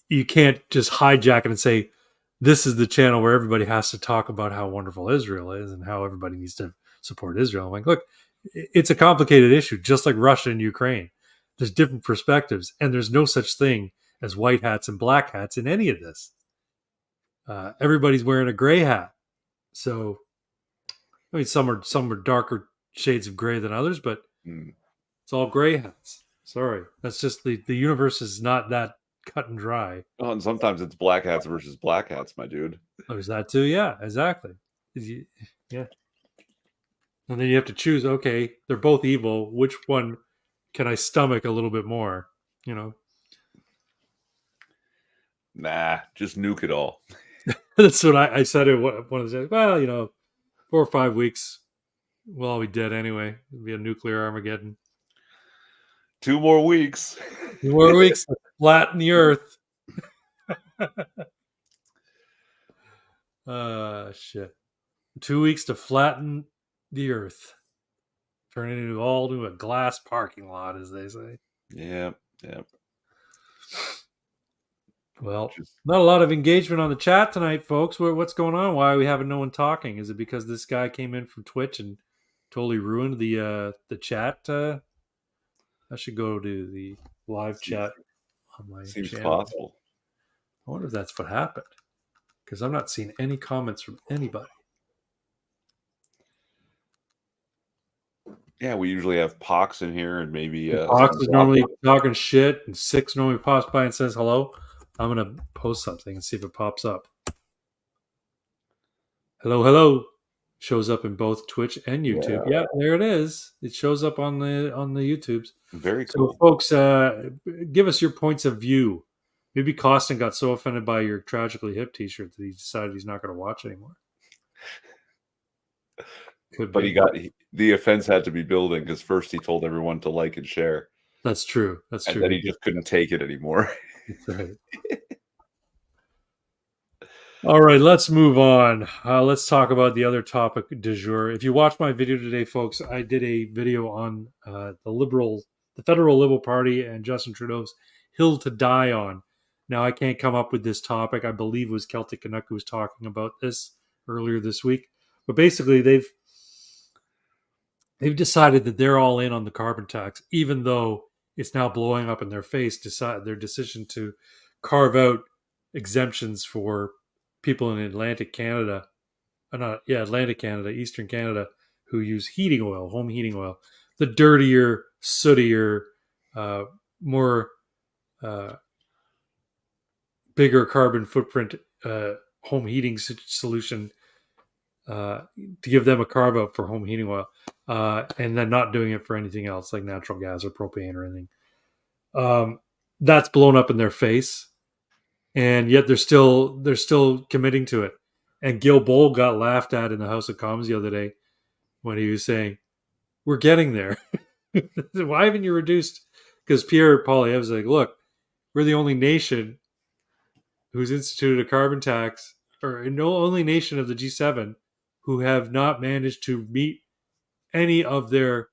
You can't just hijack it and say, this is the channel where everybody has to talk about how wonderful Israel is and how everybody needs to support Israel. I'm like, look, it's a complicated issue, just like Russia and Ukraine. There's different perspectives, and there's no such thing as white hats and black hats in any of this. Everybody's wearing a gray hat. So, I mean, some are darker shades of gray than others, but it's all gray hats. Sorry. That's just the universe is not that cut and dry. Oh, and sometimes it's black hats versus black hats, my dude. Oh, there's that too. Yeah, exactly. Yeah. And then you have to choose, okay, they're both evil. Which one can I stomach a little bit more? Nah, just nuke it all. That's what I said at one of the days. Well, 4 or 5 weeks, we'll all be dead anyway. It'll be a nuclear Armageddon. 2 more weeks. 2 more weeks to flatten the earth. Shit. 2 weeks to flatten the earth. Turn it into a glass parking lot, as they say. Yeah. Well, not a lot of engagement on the chat tonight, folks. What's going on? Why are we having no one talking? Is it because this guy came in from Twitch and totally ruined the chat? I should go to the live chat on my Seems channel. possible. I wonder if that's what happened, because I'm not seeing any comments from anybody. Yeah, we usually have Pox in here, and maybe Pox is normally talking shit, and Six normally pops by and says hello. I'm gonna post something and see if it pops up. Hello shows up in both Twitch and YouTube. Yeah, there it is. It shows up on the YouTubes. Very cool. So, folks, give us your points of view. Maybe Costin got so offended by your Tragically Hip T-shirt that he decided he's not going to watch anymore. But the offense had to be building because first he told everyone to like and share. That's true. And then he just couldn't take it anymore. That's right. All right, let's move on. Let's talk about the other topic du jour. If you watched my video today, folks, I did a video on the Federal Liberal Party and Justin Trudeau's hill to die on. Now, I can't come up with this topic. I believe it was Celtic Canuck who was talking about this earlier this week. But basically, they've decided that they're all in on the carbon tax, even though it's now blowing up in their face. Their decision to carve out exemptions for people in Atlantic Canada, Eastern Canada, who use heating oil, home heating oil, the dirtier, sootier, more bigger carbon footprint home heating solution, to give them a carve out for home heating oil, and then not doing it for anything else like natural gas or propane or anything. That's blown up in their face. And yet they're still committing to it. And Gil Boll got laughed at in the House of Commons the other day when he was saying, "We're getting there." Why haven't you reduced? Because Pierre Poilievre was like, "Look, we're the only nation who's instituted a carbon tax, or no only nation of the G7 who have not managed to meet any of their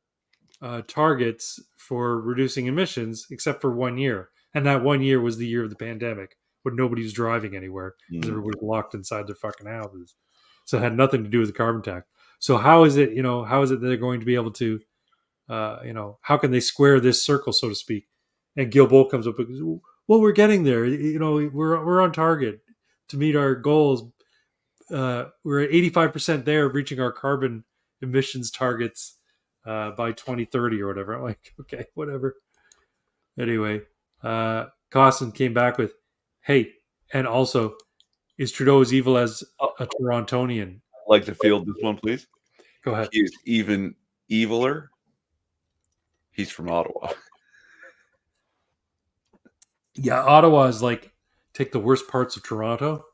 targets for reducing emissions, except for 1 year, and that 1 year was the year of the pandemic." when nobody's driving anywhere because Mm. everybody's locked inside their fucking houses. So it had nothing to do with the carbon tax. So how is it, how is it that they're going to be able to, how can they square this circle, so to speak? And Gil Bolt comes up and goes, well, we're getting there. We're on target to meet our goals. We're at 85% there of reaching our carbon emissions targets by 2030 or whatever. I'm like, okay, whatever. Anyway, Costin came back with, hey, and also, is Trudeau as evil as a Torontonian? I'd like to field this one, please. Go ahead. He is even eviler. He's from Ottawa. Yeah, Ottawa is like, take the worst parts of Toronto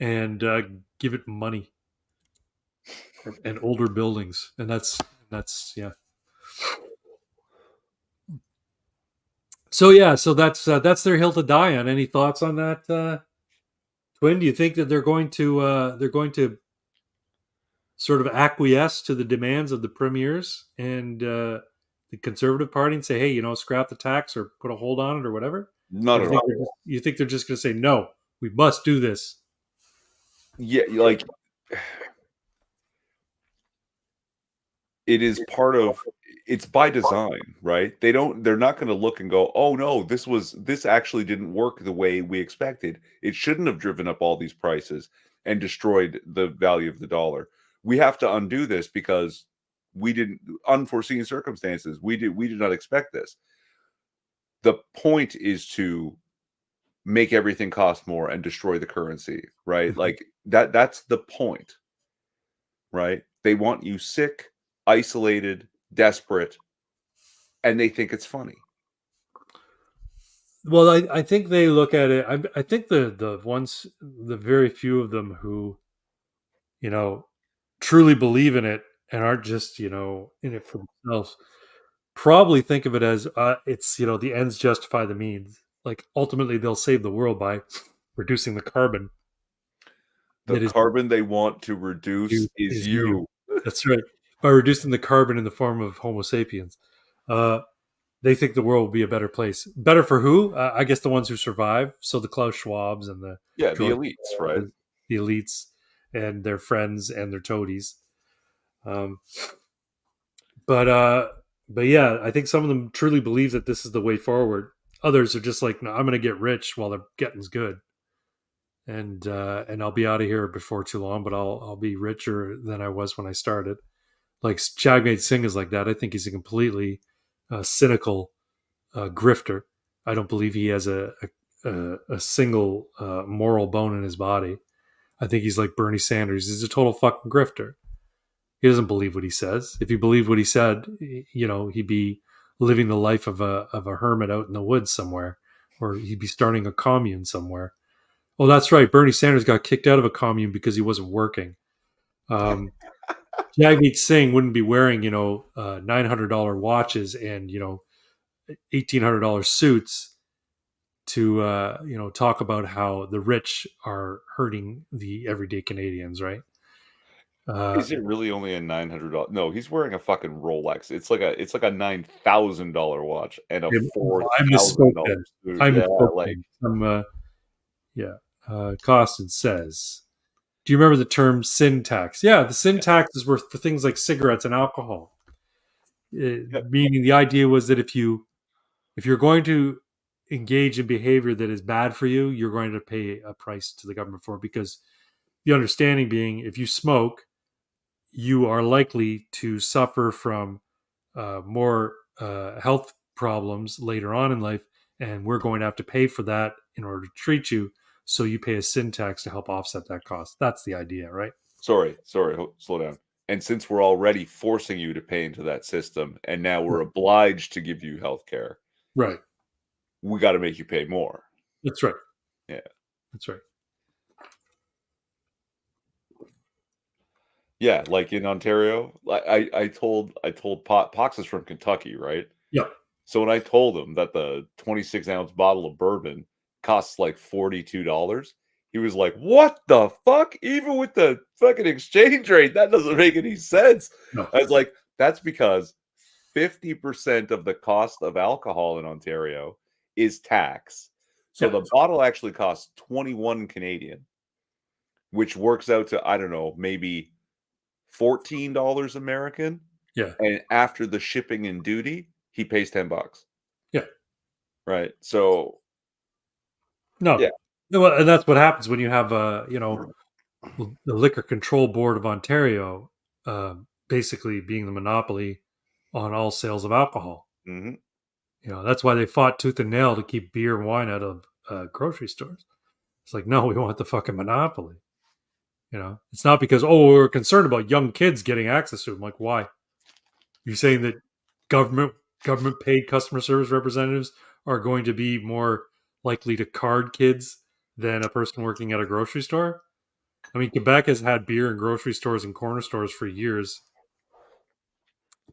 and give it money and older buildings. And that's yeah. So that's their hill to die on. Any thoughts on that, Twin? Do you think that they're going to sort of acquiesce to the demands of the premiers and the Conservative Party and say, hey, scrap the tax or put a hold on it or whatever? Not at all. You think they're just going to say, no, we must do this? Yeah, like it is part of, it's by design, right? They're not going to look and go, oh no, this actually didn't work the way we expected. It shouldn't have driven up all these prices and destroyed the value of the dollar. We have to undo this because we didn't, unforeseen circumstances. We did not expect this. The point is to make everything cost more and destroy the currency, right? Like that's the point, right? They want you sick, isolated, desperate, and they think it's funny. Well, I think they look at it. I think the very few of them who, truly believe in it and aren't just, in it for themselves, probably think of it as it's, the ends justify the means. Like ultimately they'll save the world by reducing the carbon. The carbon they want to reduce is you. That's right. By reducing the carbon in the form of Homo sapiens. They think the world will be a better place. Better for who? I guess the ones who survive. So the Klaus Schwabs and the elites, right? The elites and their friends and their toadies. But yeah, I think some of them truly believe that this is the way forward. Others are just like, no, I'm going to get rich while the getting's good, and I'll be out of here before too long. But I'll be richer than I was when I started. Like Jagmeet Singh is like that. I think he's a completely cynical grifter. I don't believe he has a single moral bone in his body. I think he's like Bernie Sanders. He's a total fucking grifter. He doesn't believe what he says. If he believed what he said, he'd be living the life of a hermit out in the woods somewhere, or he'd be starting a commune somewhere. Oh, that's right. Bernie Sanders got kicked out of a commune because he wasn't working. Jagmeet Singh wouldn't be wearing, $900 watches and, $1,800 suits to, talk about how the rich are hurting the everyday Canadians, right? Is it really only a $900? No, he's wearing a fucking Rolex. It's like a $9,000 watch and a $4,000 suit. Costin says, do you remember the term sin tax? Yeah, the sin taxes were for things like cigarettes and alcohol. Meaning the idea was that if you're going to engage in behavior that is bad for you, you're going to pay a price to the government for it, because the understanding being if you smoke, you are likely to suffer from more health problems later on in life, and we're going to have to pay for that in order to treat you. So you pay a sin tax to help offset that cost. That's the idea, right? Sorry, slow down. And since we're already forcing you to pay into that system, and now we're obliged to give you health care, right? We got to make you pay more. That's right. Yeah, that's right. Yeah, like in Ontario, I told Pox is from Kentucky, right? Yeah. So when I told him that the 26-ounce bottle of bourbon costs like $42, he was like, "What the fuck? Even with the fucking exchange rate, that doesn't make any sense." No. I was like, "That's because 50% of the cost of alcohol in Ontario is tax. So the bottle actually costs 21 Canadian, which works out to, I don't know, maybe $14 American. Yeah. And after the shipping and duty, he pays $10. Yeah. Right. So no. Yeah. Well, and that's what happens when you have the Liquor Control Board of Ontario basically being the monopoly on all sales of alcohol. Mm-hmm. That's why they fought tooth and nail to keep beer and wine out of grocery stores. It's like, no, we want the fucking monopoly. It's not because, we're concerned about young kids getting access to them. Like, why? You're saying that government paid customer service representatives are going to be more likely to card kids than a person working at a grocery store? I mean, Quebec has had beer in grocery stores and corner stores for years.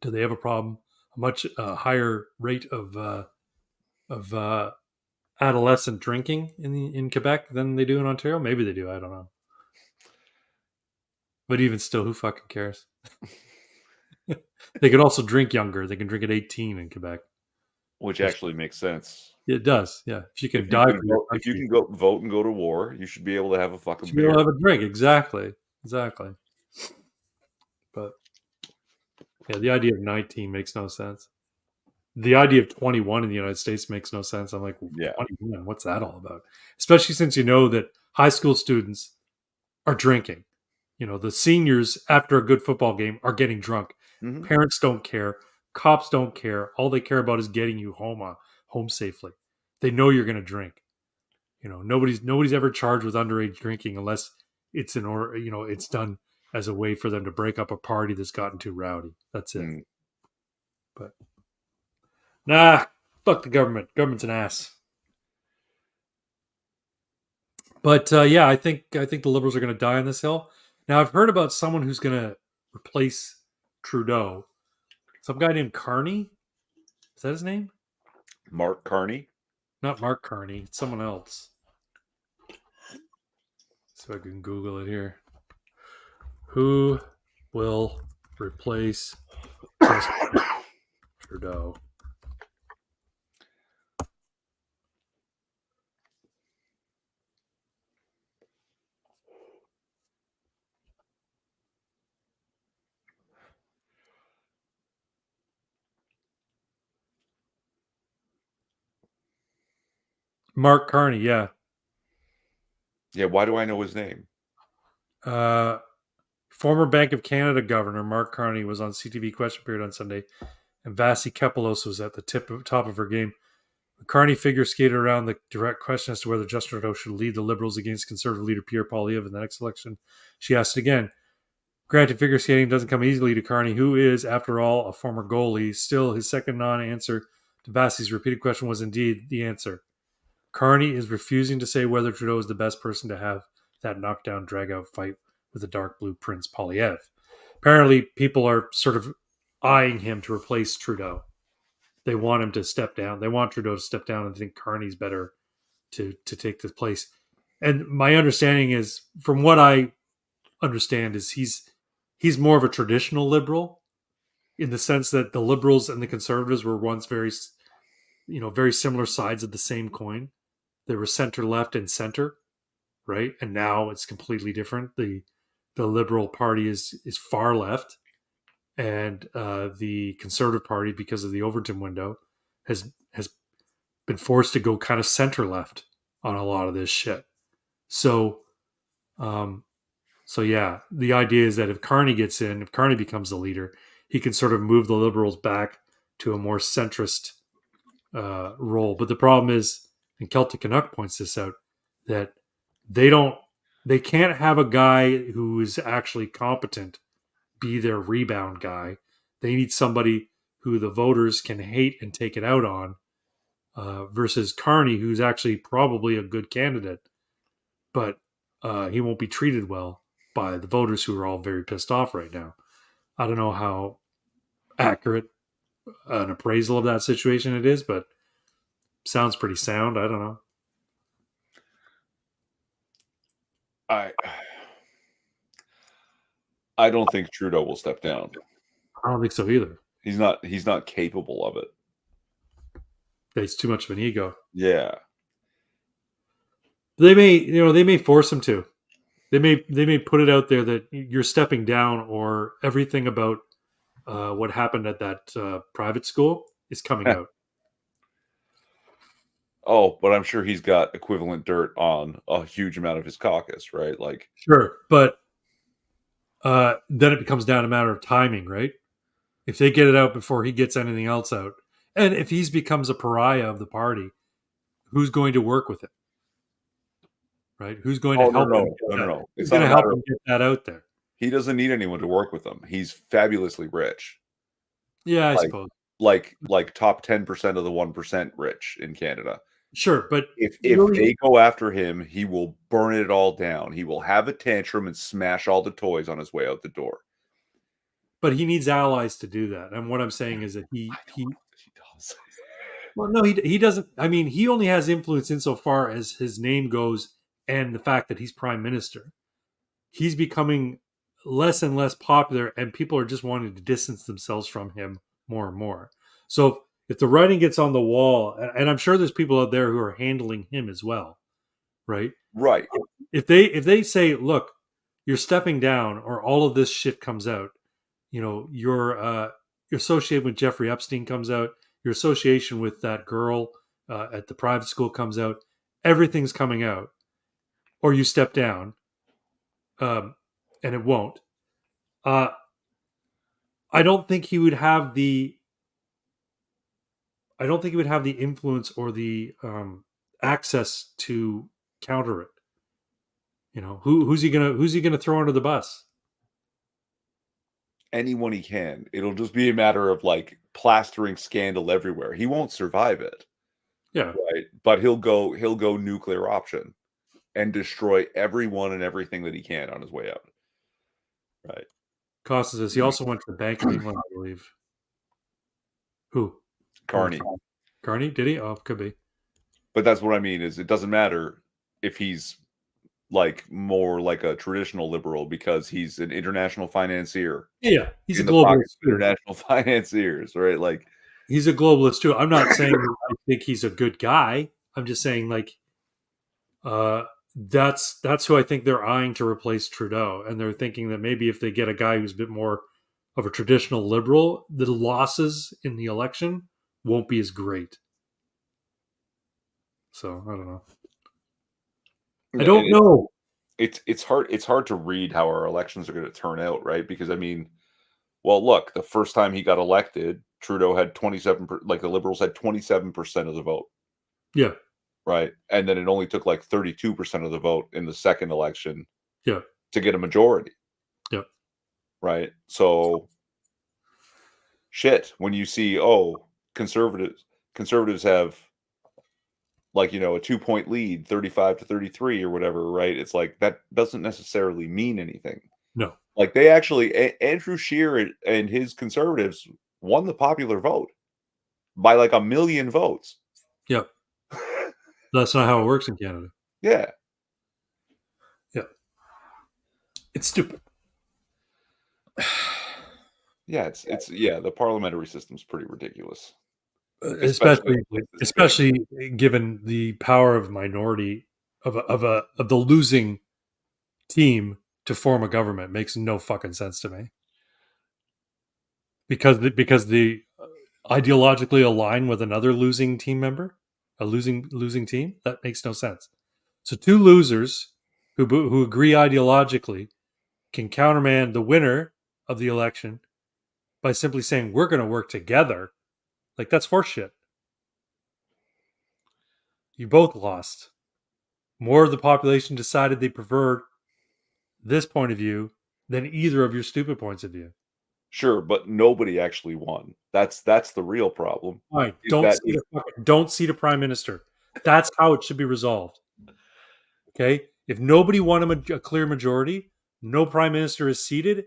Do they have a problem? A much higher rate of adolescent drinking in Quebec than they do in Ontario? Maybe they do. I don't know. But even still, who fucking cares? They could also drink younger. They can drink at 18 in Quebec. Which actually makes sense. It does, yeah. If you can if you can go vote and go to war, you should be able to have a fucking beer. You'll have a drink, exactly. But yeah, the idea of 19 makes no sense. The idea of 21 in the United States makes no sense. I'm like, 21, what's that all about? Especially since you know that high school students are drinking. The seniors after a good football game are getting drunk. Mm-hmm. Parents don't care. Cops don't care. All they care about is getting you home safely. They know you're going to drink. Nobody's ever charged with underage drinking unless it's in order. It's done as a way for them to break up a party that's gotten too rowdy. That's it. But nah, fuck the government. Government's an ass. But yeah, I think the Liberals are going to die on this hill. Now I've heard about someone who's going to replace Trudeau. Some guy named Carney. Is that his name? Mark Carney? Not Mark Carney. It's someone else. So I can Google it here. Who will replace Trudeau? Mark Carney, yeah. Yeah, why do I know his name? Former Bank of Canada Governor Mark Carney was on CTV Question Period on Sunday, and Vasi Kepelos was at the top of her game. The Carney figure skated around the direct question as to whether Justin Trudeau should lead the Liberals against Conservative leader Pierre Poilievre in the next election. She asked again. Granted, figure skating doesn't come easily to Carney, who is, after all, a former goalie. Still, his second non-answer to Vasi's repeated question was indeed the answer. Carney is refusing to say whether Trudeau is the best person to have that knockdown, drag-out fight with the dark blue Prince Poilievre. Apparently, people are sort of eyeing him to replace Trudeau. They want him to step down. They want Trudeau to step down and think Carney's better to take this place. And my understanding is, from what I understand, is he's more of a traditional liberal in the sense that the Liberals and the Conservatives were once very similar sides of the same coin. They were center left and center, right? And now it's completely different. The Liberal Party is far left, and the Conservative Party, because of the Overton window, has been forced to go kind of center left on a lot of this shit. So yeah, the idea is that if Carney gets in, if Carney becomes the leader, he can sort of move the Liberals back to a more centrist role. But the problem is, and Celtic Canuck points this out, that they can't have a guy who is actually competent be their rebound guy. They need somebody who the voters can hate and take it out on, versus Carney, who's actually probably a good candidate, but he won't be treated well by the voters who are all very pissed off right now. I don't know how accurate an appraisal of that situation it is, but sounds pretty sound. I don't know. I don't think Trudeau will step down. I don't think so either. He's not capable of it. He's too much of an ego. Yeah. They may force him to. They may put it out there that you're stepping down, or everything about what happened at that private school is coming out. Oh, but I'm sure he's got equivalent dirt on a huge amount of his caucus, right? Like, Sure, but then it becomes down a matter of timing, right? If they get it out before he gets anything else out, and if he becomes a pariah of the party, who's going to work with him? Right? Who's going to help him? No. Who's It's going not to a help matter him of, get that out there? he doesn't need anyone to work with him. He's fabulously rich. Yeah, I Like, suppose. like top 10% of the 1% rich in Canada. Sure, but If they go after him, he will burn it all down. He will have a tantrum and smash all the toys on his way out the door. but he needs allies to do that. And what I'm saying is that he does. well, no, he doesn't. I mean, he only has influence insofar as his name goes and the fact that he's prime minister. He's becoming less and less popular, and people are just wanting to distance themselves from him more and more. So if the writing gets on the wall, and I'm sure there's people out there who are handling him as well, right? Right. If they say, look, you're stepping down, or all of this shit comes out, you're associated with Jeffrey Epstein comes out, your association with that girl at the private school comes out, everything's coming out, or you step down, and it won't. I don't think he would have the. I don't think he would have the influence or the access to counter it. Who's he gonna throw under the bus? Anyone he can. It'll just be a matter of like plastering scandal everywhere. He won't survive it. Yeah. Right. But he'll go nuclear option and destroy everyone and everything that he can on his way out. Right. Costa says he also went to the Bank of England, I believe. Who? Carney. Carney? Did he? Oh, could be. But that's what I mean is it doesn't matter if he's like more like a traditional liberal because he's an international financier. Yeah, he's a globalist. International financiers, right? Like he's a globalist too. I'm not saying I think he's a good guy. I'm just saying like that's who I think they're eyeing to replace Trudeau, and they're thinking that maybe if they get a guy who's a bit more of a traditional liberal, the losses in the election won't be as great. So I don't know. I don't know. It's hard to read how our elections are going to turn out, right? Because I mean, well, look, the first time he got elected, Trudeau had 27%, like the Liberals had 27% of the vote. Yeah. Right. And then it only took like 32% of the vote in the second election. Yeah. To get a majority. Yeah. Right. So shit, when you see, conservatives have like, a 2-point lead, 35-33 or whatever, right? It's like that doesn't necessarily mean anything. No. Like they actually, Andrew Scheer and his conservatives won the popular vote by like 1 million votes. Yep. That's not how it works in Canada. Yeah. Yeah. It's stupid. Yeah, it's the parliamentary system's pretty ridiculous. Especially given the power of minority of the losing team to form a government makes no fucking sense to me. Because the ideologically align with another losing team member, a losing team, that makes no sense. So two losers who agree ideologically can countermand the winner of the election by simply saying we're going to work together. Like that's horseshit. You both lost. More of the population decided they preferred this point of view than either of your stupid points of view. Sure, but nobody actually won. That's the real problem. All right, don't seat a prime minister. That's how it should be resolved. Okay? If nobody won a clear majority, no prime minister is seated,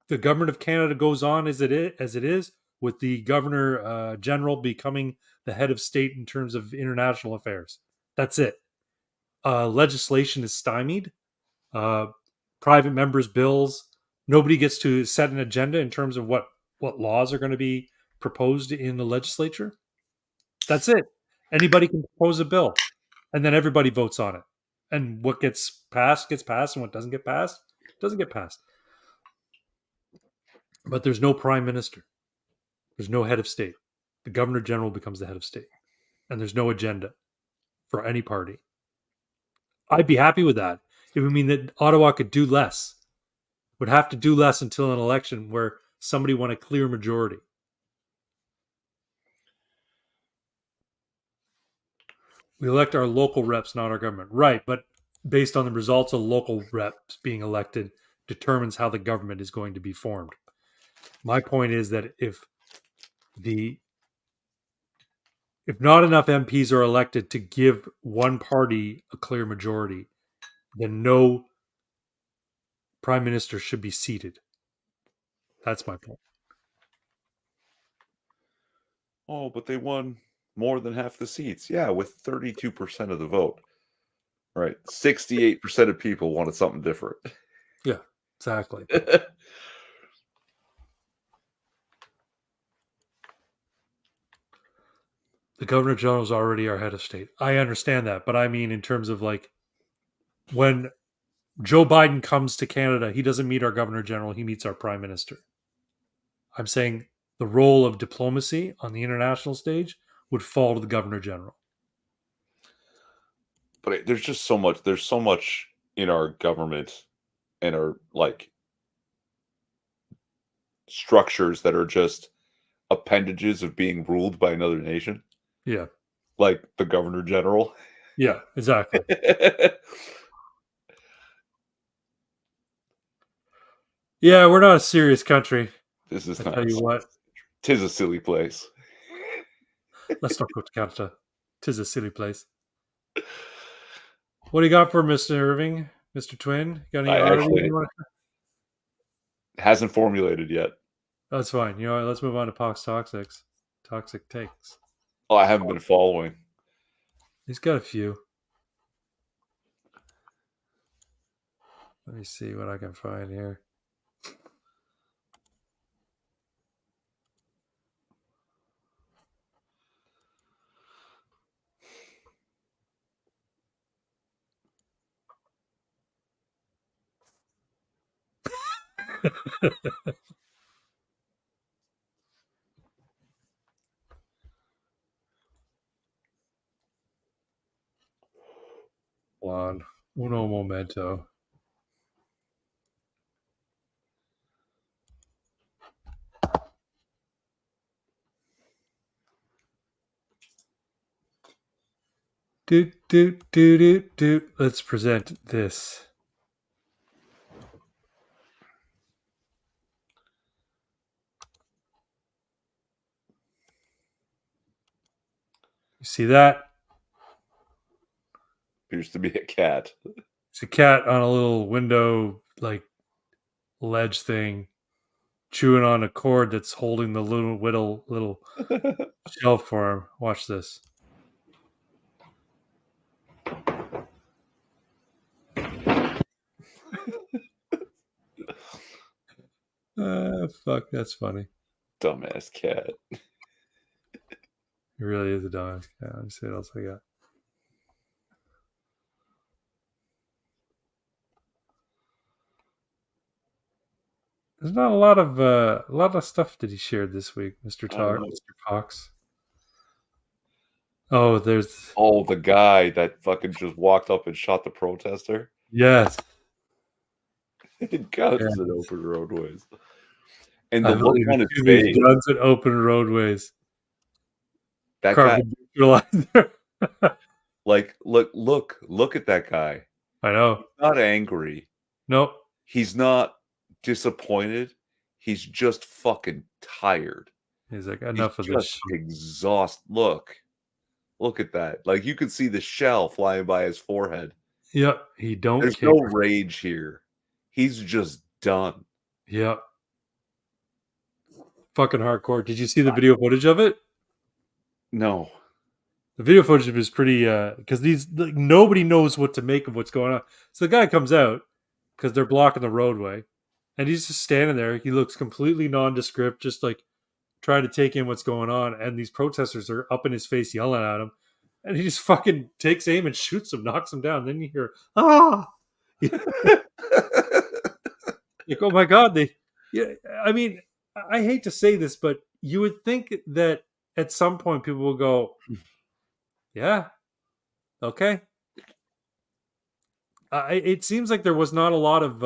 the government of Canada goes on as it is, with the governor general becoming the head of state in terms of international affairs. That's it. Legislation is stymied. Private members' bills. Nobody gets to set an agenda in terms of what laws are going to be proposed in the legislature. That's it. Anybody can propose a bill, and then everybody votes on it. And what gets passed, and what doesn't get passed, doesn't get passed. But there's no prime minister. There's no head of state. The governor general becomes the head of state. And there's no agenda for any party. I'd be happy with that. It would mean that Ottawa could do less, would have to do less until an election where somebody won a clear majority. We elect our local reps, not our government. Right, but based on the results of local reps being elected determines how the government is going to be formed. My point is that if not enough MPs are elected to give one party a clear majority, then no prime minister should be seated. That's my point. Oh, but they won more than half the seats. Yeah, with 32% of the vote. Right. 68% of people wanted something different. Yeah, exactly. The governor general is already our head of state. I understand that, but I mean in terms of like when Joe Biden comes to Canada, he doesn't meet our governor general, he meets our prime minister. I'm saying the role of diplomacy on the international stage would fall to the governor general. But there's just so much in our government and our like structures that are just appendages of being ruled by another nation. Yeah. Like the governor general. Yeah, exactly. Yeah, we're not a serious country. This is I not. tell you what. Tis a silly place. Let's not go to Canada. Tis a silly place. What do you got for Mr. Irving? Mr. Twin? Got any Actually, hasn't formulated yet. That's fine. You know what? Let's move on to Pox Toxics. Toxic takes. Oh, I haven't been following. He's got a few. Let me see what I can find here. Hold on. Uno momento. Let's present this. You see that? Appears to be a cat. It's a cat on a little window, like, ledge thing, chewing on a cord that's holding the little shelf for him. Watch this. Fuck, that's funny. Dumbass cat. It really is a dumbass cat. Let me see what else I got. There's not a lot of stuff that he shared this week, Mr. Cox. Oh, there's the guy that fucking just walked up and shot the protester. Yes. Guns at open roadways. And the look on his face. Guns at open roadways. That guy. Like, look at that guy. I know. He's not angry. Nope. He's not disappointed. He's just fucking tired. He's like, enough of this. Exhaust. Look at that. Like, you could see the shell flying by his forehead. Yep. There's no rage here. He's just done. Yep. Fucking hardcore. Did you see the video footage of it? No. The video footage is pretty because nobody knows what to make of what's going on. So the guy comes out because they're blocking the roadway, and he's just standing there. He looks completely nondescript, just like trying to take in what's going on. And these protesters are up in his face, yelling at him. And he just fucking takes aim and shoots him, knocks him down. Then you hear, ah! Like, oh my God. Yeah, I mean, I hate to say this, but you would think that at some point people will go, yeah, okay. It seems like there was not a lot of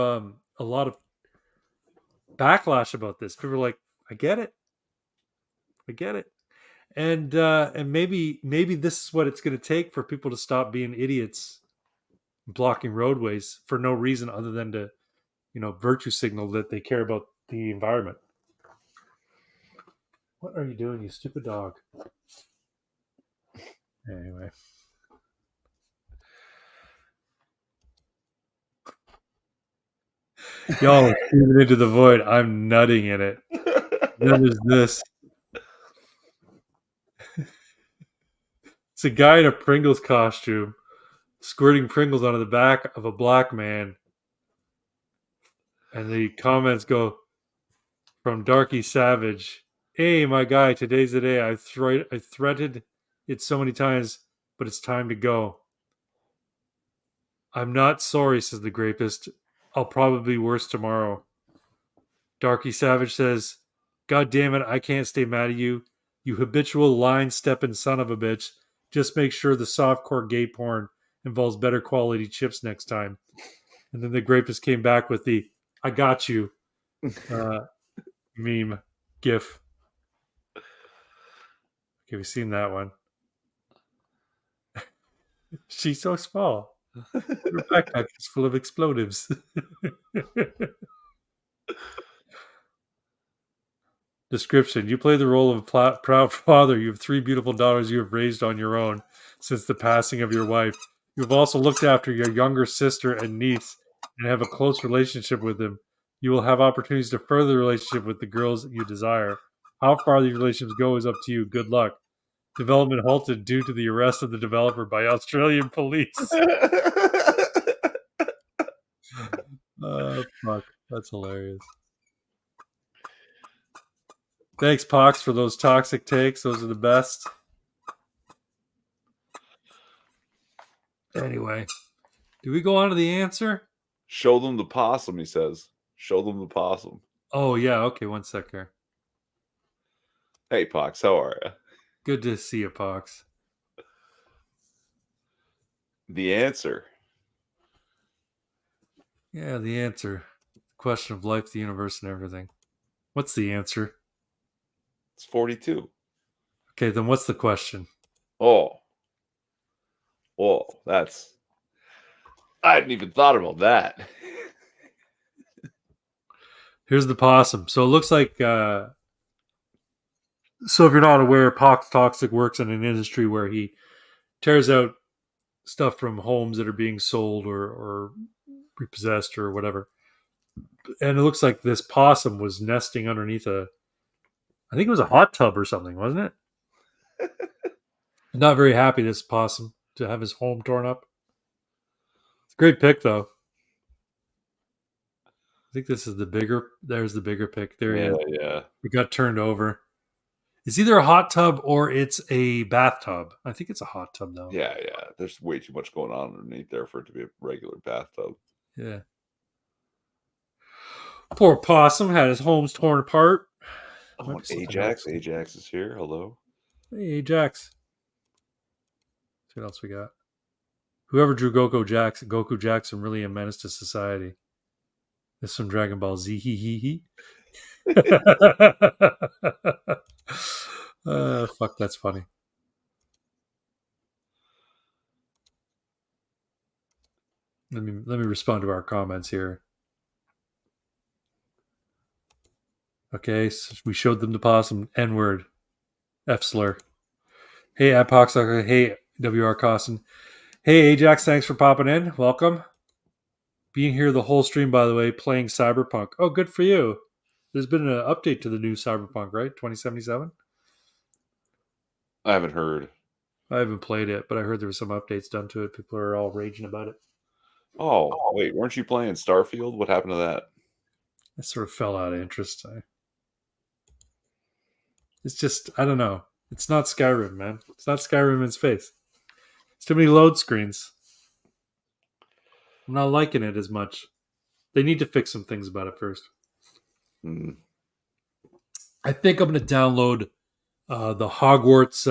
backlash about this. People are like, I get it. And maybe this is what it's going to take for people to stop being idiots, blocking roadways for no reason other than to, virtue signal that they care about the environment. What are you doing, you stupid dog? Anyway. Y'all are screaming into the void. I'm nutting in it. Then there's this. It's a guy in a Pringles costume squirting Pringles onto the back of a black man. And the comments go from Darky Savage. Hey, my guy, today's the day. I threatened it so many times, but it's time to go. I'm not sorry, says the grapist. I'll probably be worse tomorrow. Darky Savage says, God damn it, I can't stay mad at you. You habitual line-stepping son of a bitch. Just make sure the softcore gay porn involves better quality chips next time. And then the grapist came back with the I got you meme gif. Okay, we've seen that one. She's so small. Her backpack is full of explosives. Description. You play the role of a proud father. You have 3 beautiful daughters you have raised on your own since the passing of your wife. You have also looked after your younger sister and niece and have a close relationship with them. You will have opportunities to further the relationship with the girls that you desire. How far these relationships go is up to you. Good luck. Development halted due to the arrest of the developer by Australian police. Fuck. That's hilarious. Thanks, Pox, for those toxic takes. Those are the best. Anyway, do we go on to the answer? Show them the possum, he says. Show them the possum. Oh, yeah. Okay, one sec here. Hey, Pox, how are you? Good to see you, Pox. The answer. Yeah, the answer. Question of life, the universe, and everything. What's the answer? It's 42. Okay, then what's the question? Oh, that's... I hadn't even thought about that. Here's the possum. So it looks like... so if you're not aware, Pox Toxic works in an industry where he tears out stuff from homes that are being sold or repossessed or whatever. And it looks like this possum was nesting underneath I think it was a hot tub or something, wasn't it? Not very happy, this possum, to have his home torn up. It's a great pick, though. I think this is there's the bigger pick. There he is. Yeah. It got turned over. It's either a hot tub or it's a bathtub. I think it's a hot tub, though. Yeah. There's way too much going on underneath there for it to be a regular bathtub. Yeah. Poor possum had his homes torn apart. Oh, Ajax. Ajax is here. Hello. Hey, Ajax. Let's see what else we got. Whoever drew Goku Jackson really a menace to society. This from Dragon Ball Z. Fuck, that's funny. Let me respond to our comments here. Okay, so we showed them the possum. N-word. F-slur. Hey, Apox. Hey, WR Costin. Hey, Ajax. Thanks for popping in. Welcome. Being here the whole stream, by the way, playing Cyberpunk. Oh, good for you. There's been an update to the new Cyberpunk, right? 2077? I haven't heard. I haven't played it, but I heard there were some updates done to it. People are all raging about it. Oh, wait. Weren't you playing Starfield? What happened to that? I sort of fell out of interest. It's just, I don't know. It's not Skyrim, man. It's not Skyrim in space. It's too many load screens. I'm not liking it as much. They need to fix some things about it first. I think I'm going to download the Hogwarts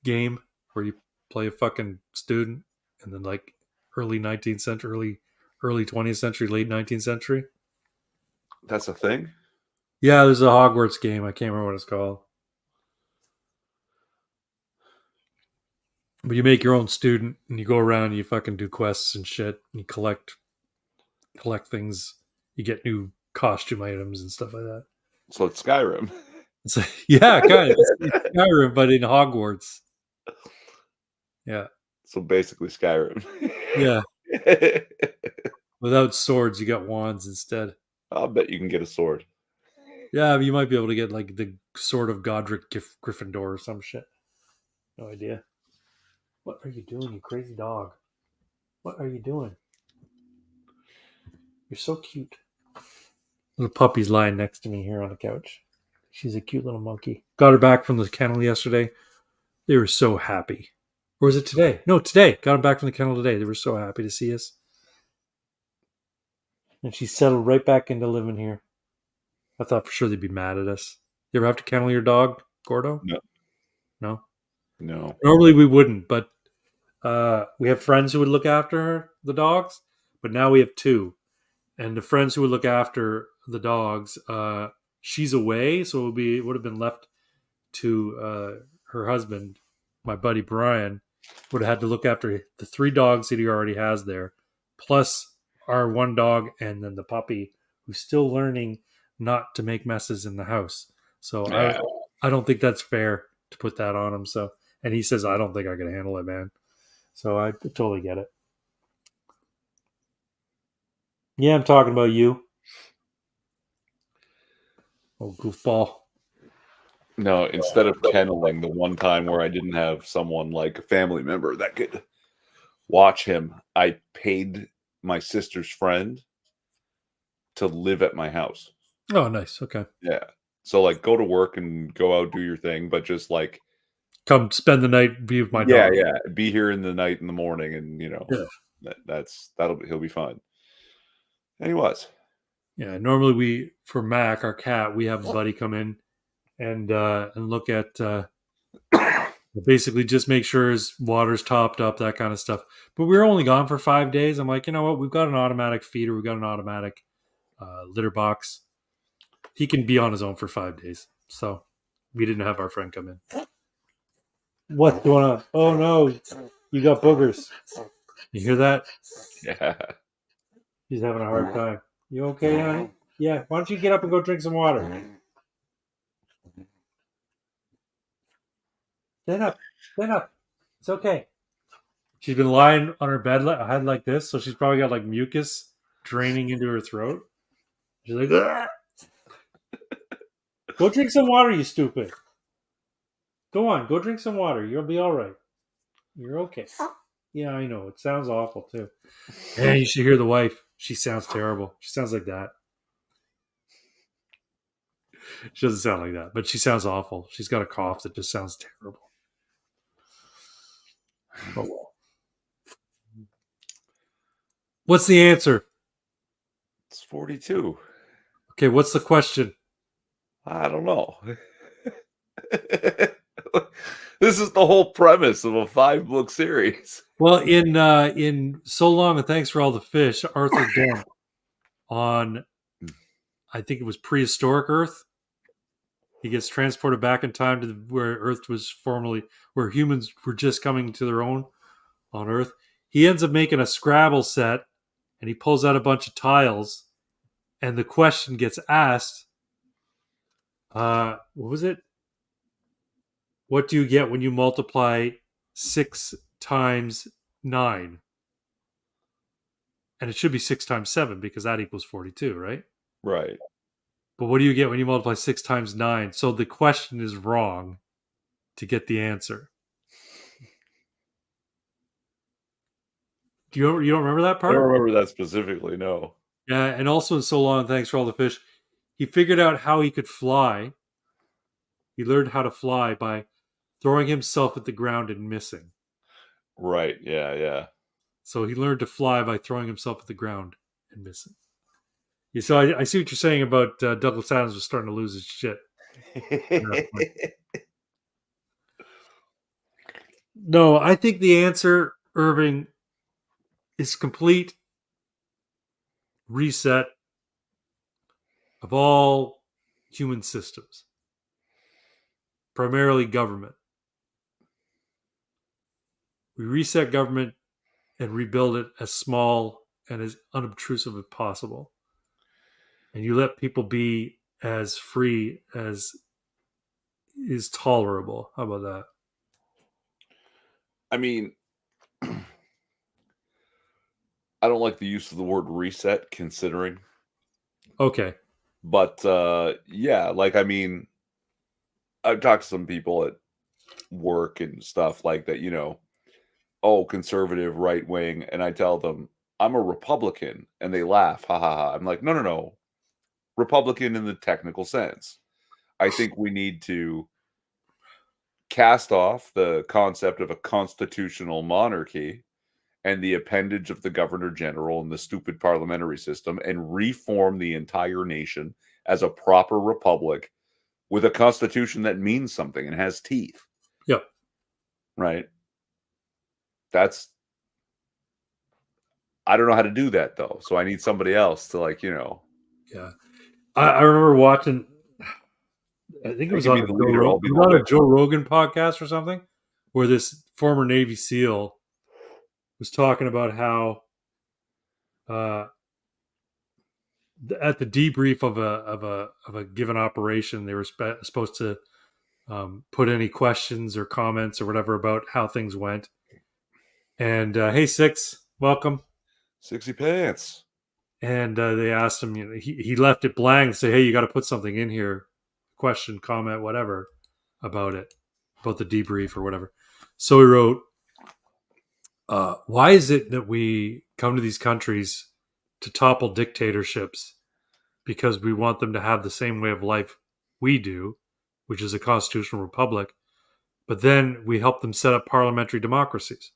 game where you play a fucking student and then like early 19th century, early 20th century, late 19th century. That's a thing? Yeah, there's a Hogwarts game. I can't remember what it's called. But you make your own student and you go around and you fucking do quests and shit and you collect things. You get new costume items and stuff like that. So it's Skyrim. It's like, yeah, kind of. It's Skyrim, but in Hogwarts. Yeah. So basically Skyrim. Yeah. Without swords, you got wands instead. I'll bet you can get a sword. Yeah, but you might be able to get like the sword of Godric Gryffindor or some shit. No idea. What are you doing, you crazy dog? What are you doing? You're so cute. Little puppy's lying next to me here on the couch. She's a cute little monkey. Got her back from the kennel yesterday. They were so happy. Or was it today? No, today. Got her back from the kennel today. They were so happy to see us. And she settled right back into living here. I thought for sure they'd be mad at us. You ever have to kennel your dog, Gordo? No. No? No. Normally we wouldn't, but we have friends who would look after the dogs, but now we have two. And the friends who would look after the dogs, she's away, so it would have been left to her husband, my buddy Brian, would have had to look after the 3 dogs that he already has there, plus our 1 dog and then the puppy, who's still learning not to make messes in the house. So Yeah. I don't think that's fair to put that on him. So, and he says, I don't think I can handle it, man. So I totally get it. Yeah, I'm talking about you. Oh, goofball. No, instead of kenneling, the one time where I didn't have someone like a family member that could watch him, I paid my sister's friend to live at my house. Oh, nice. Okay. Yeah. So like go to work and go out, do your thing, but just like come spend the night, be with my yeah, dog. yeah. Be here in the night in the morning and Yeah. he'll be fine. And he was. Yeah. Normally for Mac, our cat, we have a buddy come in and look at basically just make sure his water's topped up, that kind of stuff. But we were only gone for 5 days. I'm like, you know what? We've got an automatic feeder. We've got an automatic litter box. He can be on his own for 5 days. So we didn't have our friend come in. What's going on? Oh no, you got boogers. You hear that? Yeah. He's having a hard time. You okay, honey? Yeah. Why don't you get up and go drink some water? Stand up. Stand up. It's okay. She's been lying on her head like this, so she's probably got like mucus draining into her throat. She's like, "Ugh." Go drink some water, you stupid. Go on, go drink some water. You'll be all right. You're okay. Yeah, I know. It sounds awful, too. And you should hear the wife. She sounds terrible. She sounds like that. She doesn't sound like that, but she sounds awful. She's got a cough that just sounds terrible. Oh, well. What's the answer? It's 42. Okay, what's the question? I don't know. This is the whole premise of a 5-book series. Well, in So Long and Thanks for All the Fish, Arthur Dent on, I think it was prehistoric Earth. He gets transported back in time to where Earth was formerly, where humans were just coming to their own on Earth. He ends up making a Scrabble set, and he pulls out a bunch of tiles, and the question gets asked, what was it? What do you get when you multiply 6 times 9? And it should be 6 times 7 because that equals 42, right? Right. But what do you get when you multiply 6 times 9? So the question is wrong to get the answer. You don't remember that part? I don't remember that specifically, no. Yeah, and also in So Long, Thanks for All the Fish, he figured out how he could fly. He learned how to fly by throwing himself at the ground and missing. Right. Yeah. So he learned to fly by throwing himself at the ground and missing. Yeah, so I see what you're saying about Douglas Adams was starting to lose his shit. No, I think the answer, Irving, is complete reset of all human systems, primarily government. We reset government and rebuild it as small and as unobtrusive as possible. And you let people be as free as is tolerable. How about that? I mean, I don't like the use of the word reset, considering. Okay. But yeah, like, I mean, I've talked to some people at work and stuff like that, oh, conservative, right wing, and I tell them I'm a Republican, and they laugh, ha ha ha. I'm like, no, Republican in the technical sense. I think we need to cast off the concept of a constitutional monarchy and the appendage of the governor general and the stupid parliamentary system and reform the entire nation as a proper republic with a constitution that means something and has teeth. Yep. Right. I don't know how to do that though. So I need somebody else to Yeah. I remember watching, I think it was on a Joe Rogan podcast or something, where this former Navy SEAL was talking about how at the debrief of a given operation, they were supposed to put any questions or comments or whatever about how things went. And hey, Six, welcome. Sixy Pants. And they asked him, he left it blank and say, hey, you got to put something in here, question, comment, whatever about it, about the debrief or whatever. So he wrote, why is it that we come to these countries to topple dictatorships because we want them to have the same way of life we do, which is a constitutional republic, but then we help them set up parliamentary democracies?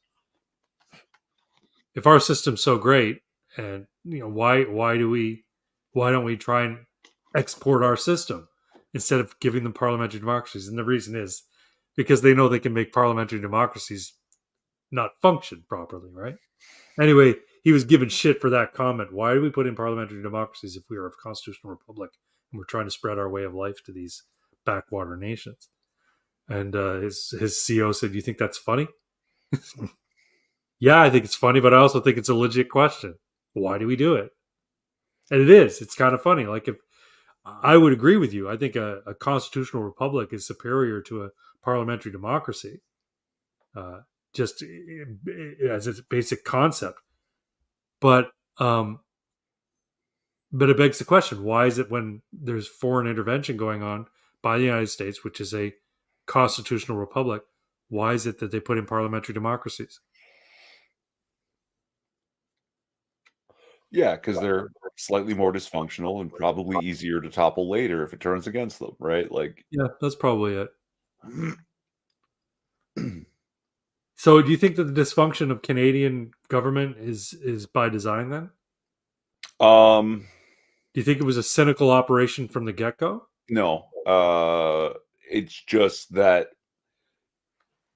If our system's so great, and why don't we try and export our system instead of giving them parliamentary democracies? And the reason is because they know they can make parliamentary democracies not function properly, right? Anyway, he was given shit for that comment. Why do we put in parliamentary democracies if we are a constitutional republic and we're trying to spread our way of life to these backwater nations? And his CO said, "You think that's funny?" Yeah, I think it's funny, but I also think it's a legit question. Why do we do it? And it is. It's kind of funny. Like, if I would agree with you, I think a constitutional republic is superior to a parliamentary democracy, just as a basic concept. But it begs the question: why is it when there's foreign intervention going on by the United States, which is a constitutional republic, why is it that they put in parliamentary democracies? Yeah, because they're slightly more dysfunctional and probably easier to topple later if it turns against them, right? Like, yeah, that's probably it. So, do you think that the dysfunction of Canadian government is by design? Then, do you think it was a cynical operation from the get-go? No, it's just that,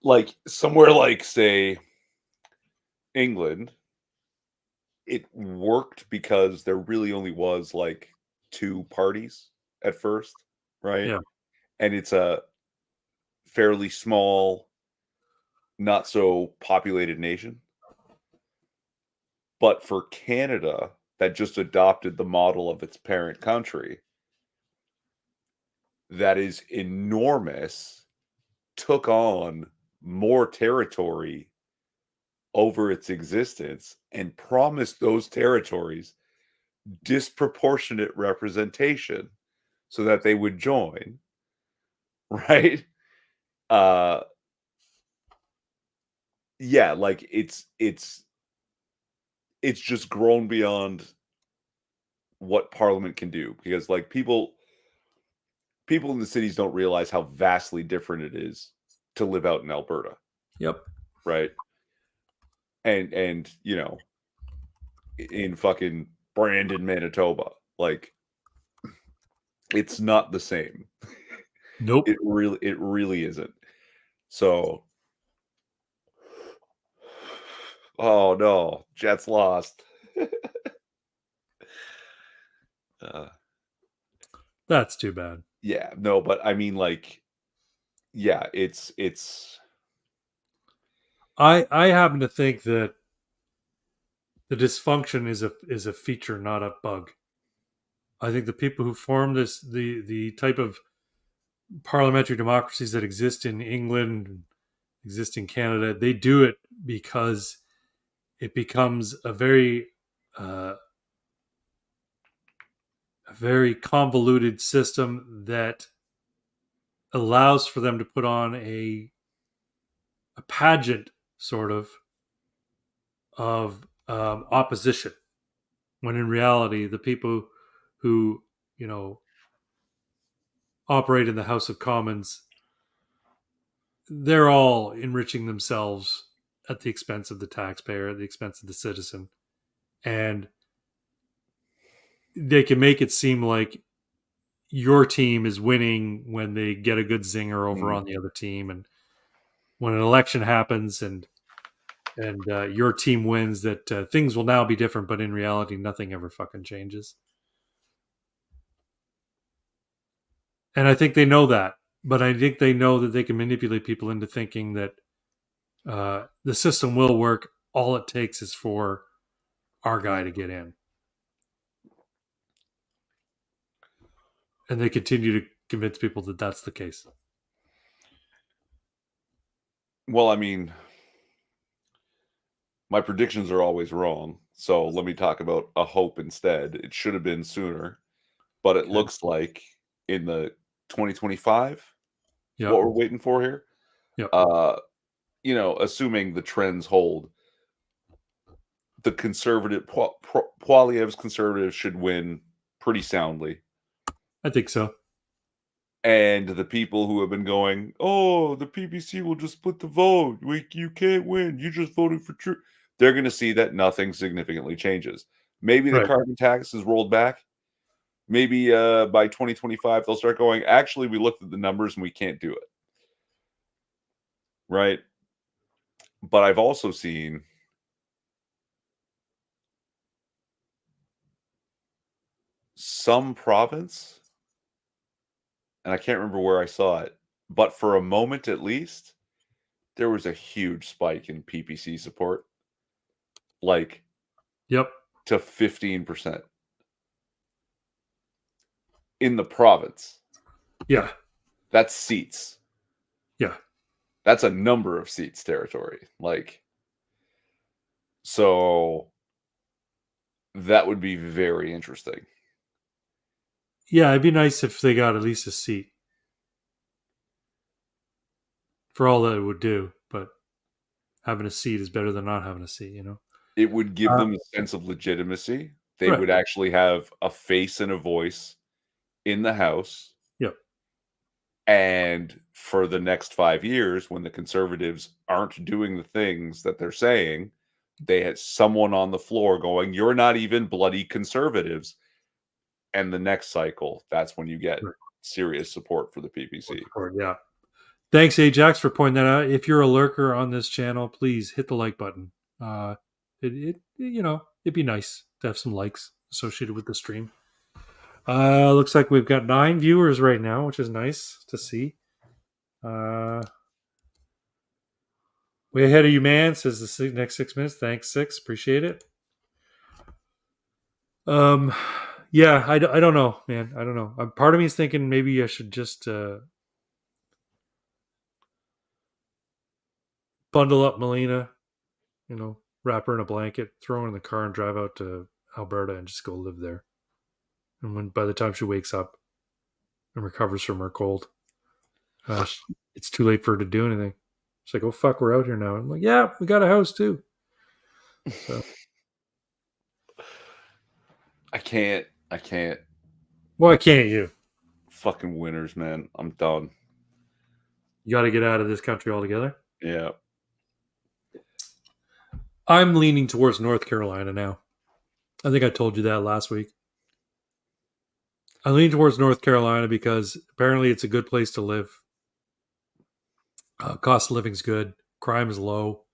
like, somewhere like, say, England, it worked because there really only was like two parties at first, right? Yeah. And it's a fairly small, not so populated nation. But for Canada, that just adopted the model of its parent country, that is enormous, took on more territory over its existence and promised those territories disproportionate representation so that they would join, right? Yeah, like it's just grown beyond what Parliament can do, because like people in the cities don't realize how vastly different it is to live out in Alberta. Yep. Right. And you know, in fucking Brandon, Manitoba, like it's not the same. Nope. It really isn't. So, oh no, Jets lost. That's too bad. Yeah, no, but I mean, like, yeah, it's. I happen to think that the dysfunction is a feature, not a bug. I think the people who form the type of parliamentary democracies that exist in England, exist in Canada, they do it because it becomes a very convoluted system that allows for them to put on a pageant sort of opposition, when in reality the people who operate in the House of Commons, they're all enriching themselves at the expense of the taxpayer, at the expense of the citizen, and they can make it seem like your team is winning when they get a good zinger over on the other team, and when an election happens and your team wins, that things will now be different, but in reality nothing ever fucking changes. And I think they know that, but I think they know that they can manipulate people into thinking that the system will work. All it takes is for our guy to get in. And they continue to convince people that that's the case. Well, I mean, my predictions are always wrong. So let me talk about a hope instead. It should have been sooner, but it looks like in the 2025, what we're waiting for here. You know, assuming the trends hold, the conservative Poilievre's conservatives should win pretty soundly. I think so. And the people who have been going, oh, the PPC will just split the vote. You can't win. You just voted for Trump. They're going to see that nothing significantly changes. Maybe the carbon tax is rolled back. Maybe by 2025, they'll start going, actually, we looked at the numbers and we can't do it. Right? But I've also seen some province, and I can't remember where I saw it, but for a moment at least, there was a huge spike in PPC support. Like, to 15% in the province. Yeah. That's seats. Yeah. That's a number of seats territory. Like, so that would be very interesting. Yeah, it'd be nice if they got at least a seat. For all that it would do, but having a seat is better than not having a seat, you know? It would give them a sense of legitimacy. They would actually have a face and a voice in the House. Yep. And for the next 5 years, when the Conservatives aren't doing the things that they're saying, they had someone on the floor going, you're not even bloody Conservatives. And the next cycle, that's when you get serious support for the PPC. Yeah. Thanks, Ajax, for pointing that out. If you're a lurker on this channel, please hit the like button. It'd be nice to have some likes associated with the stream. Looks like we've got 9 viewers right now, which is nice to see. Way ahead of you, man, says the next 6 minutes. Thanks, 6. Appreciate it. Yeah, I don't know, man. I don't know. Part of me is thinking maybe I should just bundle up Melina, wrap her in a blanket, throw her in the car, and drive out to Alberta and just go live there. And by the time she wakes up and recovers from her cold, it's too late for her to do anything. She's like, "Oh fuck, we're out here now." I'm like, "Yeah, we got a house too." So I can't. Why can't you? Fucking winners, man. I'm done. You got to get out of this country altogether. Yeah. I'm leaning towards North Carolina now. I think I told you that last week. I lean towards North Carolina because apparently it's a good place to live. Cost of living's good. Crime is low.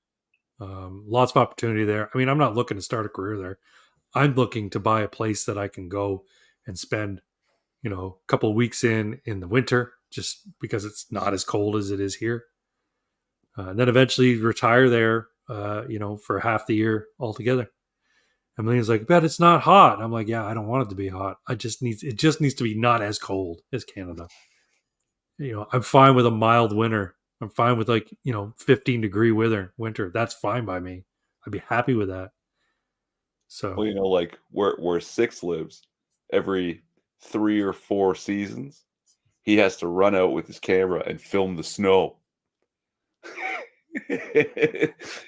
Lots of opportunity there. I mean, I'm not looking to start a career there. I'm looking to buy a place that I can go and spend, a couple of weeks in the winter, just because it's not as cold as it is here. And then eventually retire there, for half the year altogether. Emily's like, but it's not hot. I'm like, yeah, I don't want it to be hot. It just needs to be not as cold as Canada. I'm fine with a mild winter. I'm fine with 15-degree winter. That's fine by me. I'd be happy with that. So, well, like where Six lives, every 3 or 4 seasons, he has to run out with his camera and film the snow.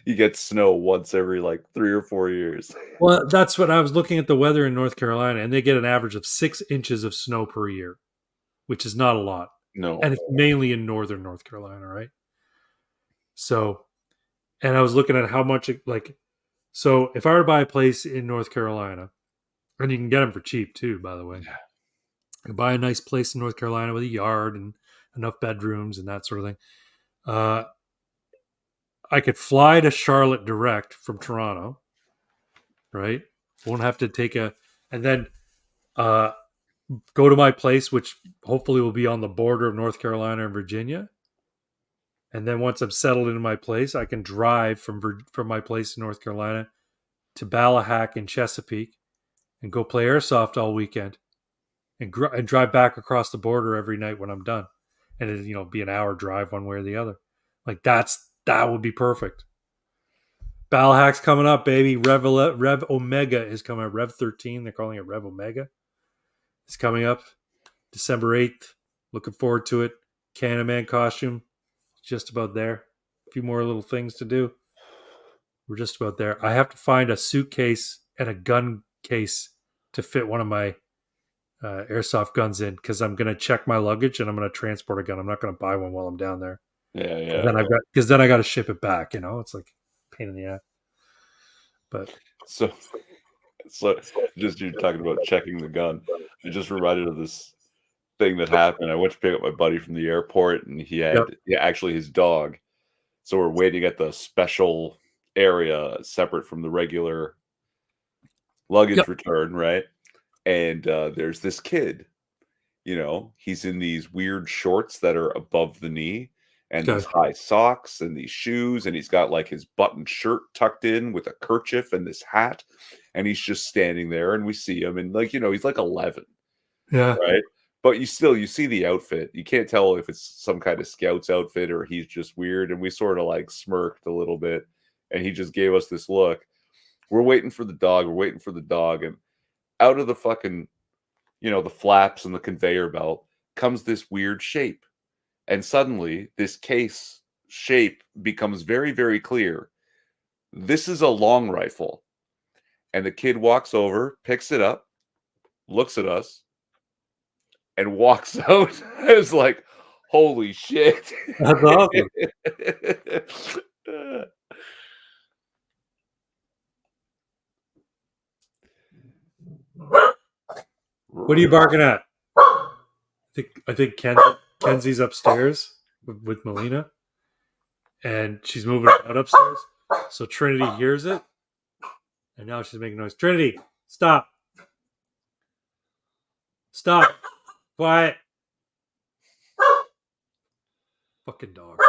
You get snow once every 3 or 4 years. Well, that's what I was looking at the weather in North Carolina, and they get an average of 6 inches of snow per year, which is not a lot. No. And it's mainly in northern North Carolina, right? So, and I was looking at how much so if I were to buy a place in North Carolina, and you can get them for cheap too, by the way. I can buy a nice place in North Carolina with a yard and enough bedrooms and that sort of thing. I could fly to Charlotte direct from Toronto, right? Won't have to take and then go to my place, which hopefully will be on the border of North Carolina and Virginia. And then once I'm settled into my place, I can drive from my place in North Carolina to Ballahack in Chesapeake and go play airsoft all weekend and drive back across the border every night when I'm done. And it'd be an hour drive one way or the other. That would be perfect. Ballahack's coming up, baby. Rev Omega is coming up. Rev 13, they're calling it Rev Omega. It's coming up December 8th. Looking forward to it. Candyman costume. Just about there. A few more little things to do. We're just about there. I have to find a suitcase and a gun case to fit one of my airsoft guns in, because I'm going to check my luggage and I'm going to transport a gun. I'm not going to buy one while I'm down there. Yeah. Because then I got to ship it back. It's like a pain in the ass. But so just you talking about checking the gun. It just reminded of this thing that happened. I went to pick up my buddy from the airport, and he had actually his dog. So we're waiting at the special area separate from the regular luggage return, right? And there's this kid. He's in these weird shorts that are above the knee, and these high socks and these shoes, and he's got his button shirt tucked in with a kerchief and this hat, and he's just standing there, and we see him, and he's 11, right? But you see the outfit. You can't tell if it's some kind of scout's outfit or he's just weird. And we sort of smirked a little bit, and he just gave us this look. We're waiting for the dog. And out of the fucking, the flaps and the conveyor belt comes this weird shape. And suddenly this case shape becomes very, very clear. This is a long rifle. And the kid walks over, picks it up, looks at us, and walks out. I was like, holy shit. That's awesome. What are you barking at? I think Kenzie's upstairs with Melina, and she's moving out upstairs. So Trinity hears it, and now she's making noise. Trinity, stop. Stop. Quiet. Fucking dog.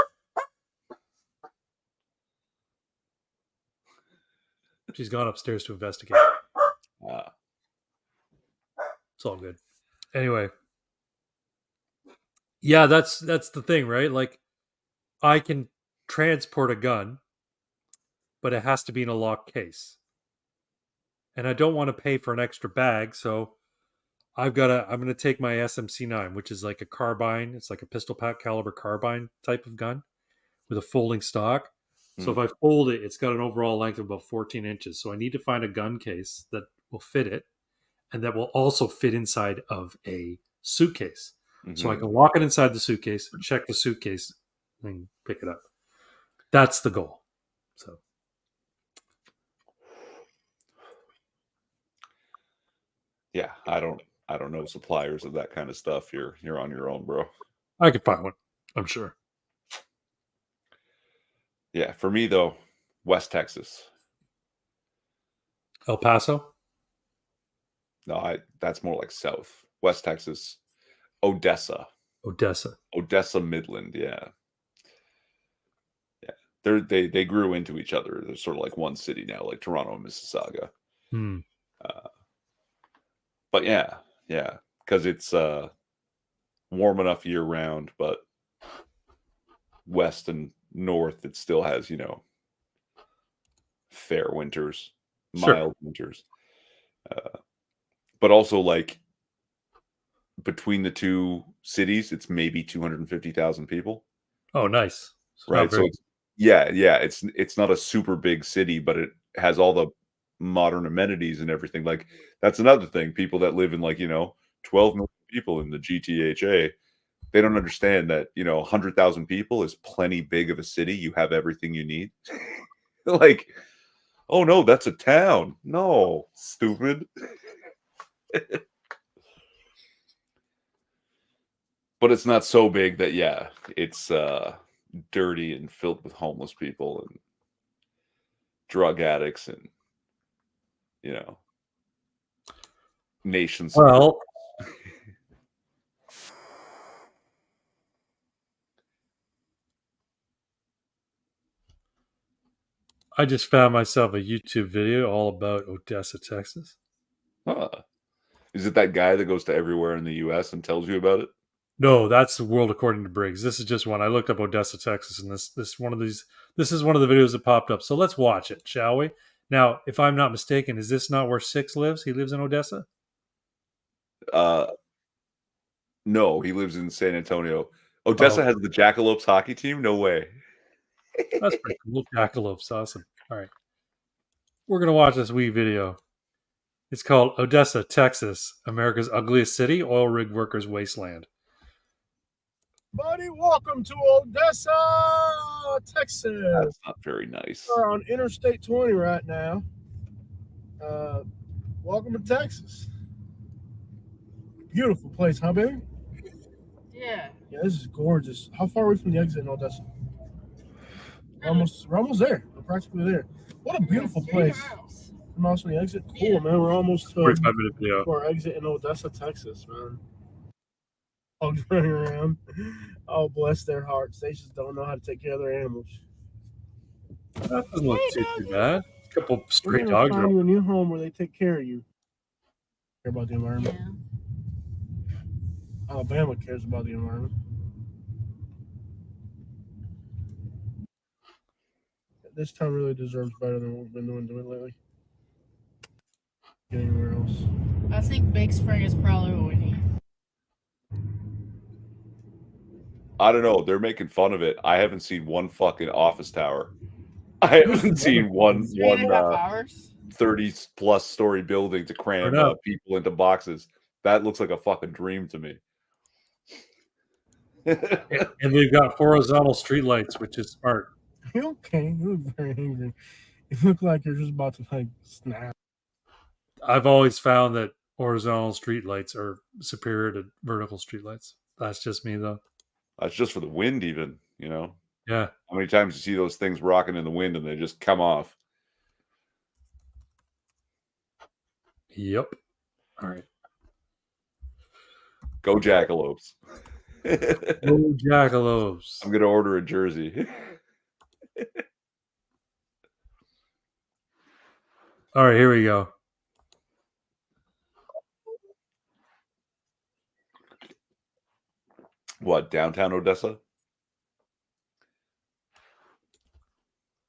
She's gone upstairs to investigate. It's all good. Anyway. Yeah, that's the thing, right? I can transport a gun, but it has to be in a locked case. And I don't want to pay for an extra bag, so I'm going to take my SMC9, which is like a carbine. It's like a pistol caliber carbine type of gun with a folding stock. So if I fold it, it's got an overall length of about 14 inches. So I need to find a gun case that will fit it, and that will also fit inside of a suitcase. So I can lock it inside the suitcase, check the suitcase, and pick it up. That's the goal. So Yeah, I don't know suppliers of that kind of stuff. You're on your own, bro. I could find one, I'm sure. Yeah, for me though, West Texas. El Paso? No, that's more like South. West Texas, Odessa, Midland. Yeah, yeah. They grew into each other. They're sort of like one city now, like Toronto and Mississauga. But yeah, because it's warm enough year round, but west and north it still has, you know, fair winters, mild winters. But also, like, between the two cities, it's maybe 250,000 people. Oh, nice. Right. So it's not a super big city, but it has all the modern amenities and everything. Like, that's another thing. People that live in, like, you know, 12 million people in the GTHA, they don't understand that, you know, 100,000 people is plenty big of a city. You have everything you need. Like, oh no, that's a town. No, stupid. But it's not so big that, yeah, it's dirty and filled with homeless people and drug addicts and, you know, nations. Well, I just found myself a YouTube video all about Odessa, Texas. Huh. Is it that guy that goes to everywhere in the U.S. and tells you about it? No, that's the World According to Briggs. This is just one. I looked up Odessa, Texas, and this is one of the videos that popped up. So let's watch it, shall we? Now, if I'm not mistaken, is this not where Six lives? He lives in Odessa? No, he lives in San Antonio. Odessa has the Jackalopes hockey team? No way. That's pretty cool. Jackalopes, awesome. All right. We're going to watch this wee video. It's called Odessa, Texas, America's ugliest city, oil rig workers' wasteland. Buddy, welcome to Odessa, Texas. That's not very nice. We're on Interstate 20 right now. Welcome to Texas. Beautiful place, huh, baby? Yeah. Yeah, this is gorgeous. How far are we from the exit in Odessa? We're almost there. We're practically there. What a beautiful place. We're almost from the exit. Cool, man. We're almost to 45-minute video. our exit in Odessa, Texas, man. Dogs running around. Oh, bless their hearts. They just don't know how to take care of their animals. That doesn't look too bad. A couple stray We're dogs. find you a new home where they take care of you. Care about the environment. Yeah. Alabama cares about the environment. This town really deserves better than what we've been doing to it lately. Get anywhere else. I think Big Spring is probably what we need. I don't know. They're making fun of it. I haven't seen one fucking office tower. I haven't seen one 30-plus story building to cram people into boxes. That looks like a fucking dream to me. And they've got horizontal streetlights, which is smart. You okay? You look very angry. You look like you're just about to like snap. I've always found that horizontal streetlights are superior to vertical streetlights. That's just me, though. That's just for the wind, even, you know? Yeah. How many times you see those things rocking in the wind and they just come off? Yep. All right. Go Jackalopes. Go Jackalopes. I'm going to order a jersey. All right, here we go. What, downtown Odessa?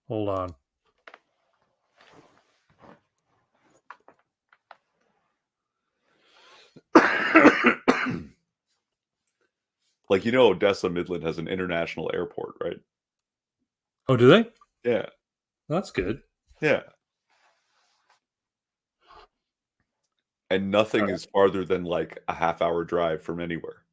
Hold on. Like, you know, Odessa Midland has an international airport, right? Oh, do they? Yeah. That's good. Yeah. And nothing is farther than like a half-hour drive from anywhere.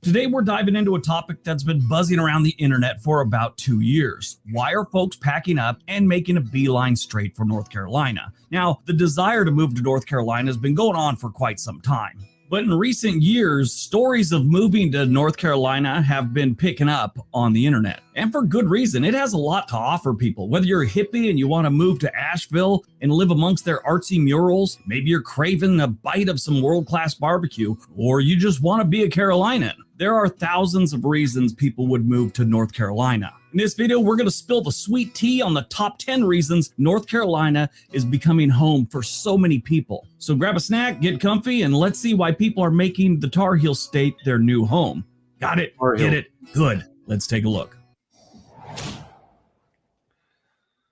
Today, we're diving into a topic that's been buzzing around the internet for about 2 years. Why are folks packing up and making a beeline straight for North Carolina? Now, the desire to move to North Carolina has been going on for quite some time. But in recent years, stories of moving to North Carolina have been picking up on the internet. And for good reason. It has a lot to offer people. Whether you're a hippie and you want to move to Asheville and live amongst their artsy murals, maybe you're craving a bite of some world-class barbecue, or you just want to be a Carolinian. There are thousands of reasons people would move to North Carolina. In this video, we're going to spill the sweet tea on the top 10 reasons North Carolina is becoming home for so many people. So grab a snack, get comfy, and let's see why people are making the Tar Heel State their new home. Got it? Get it? Good. Let's take a look.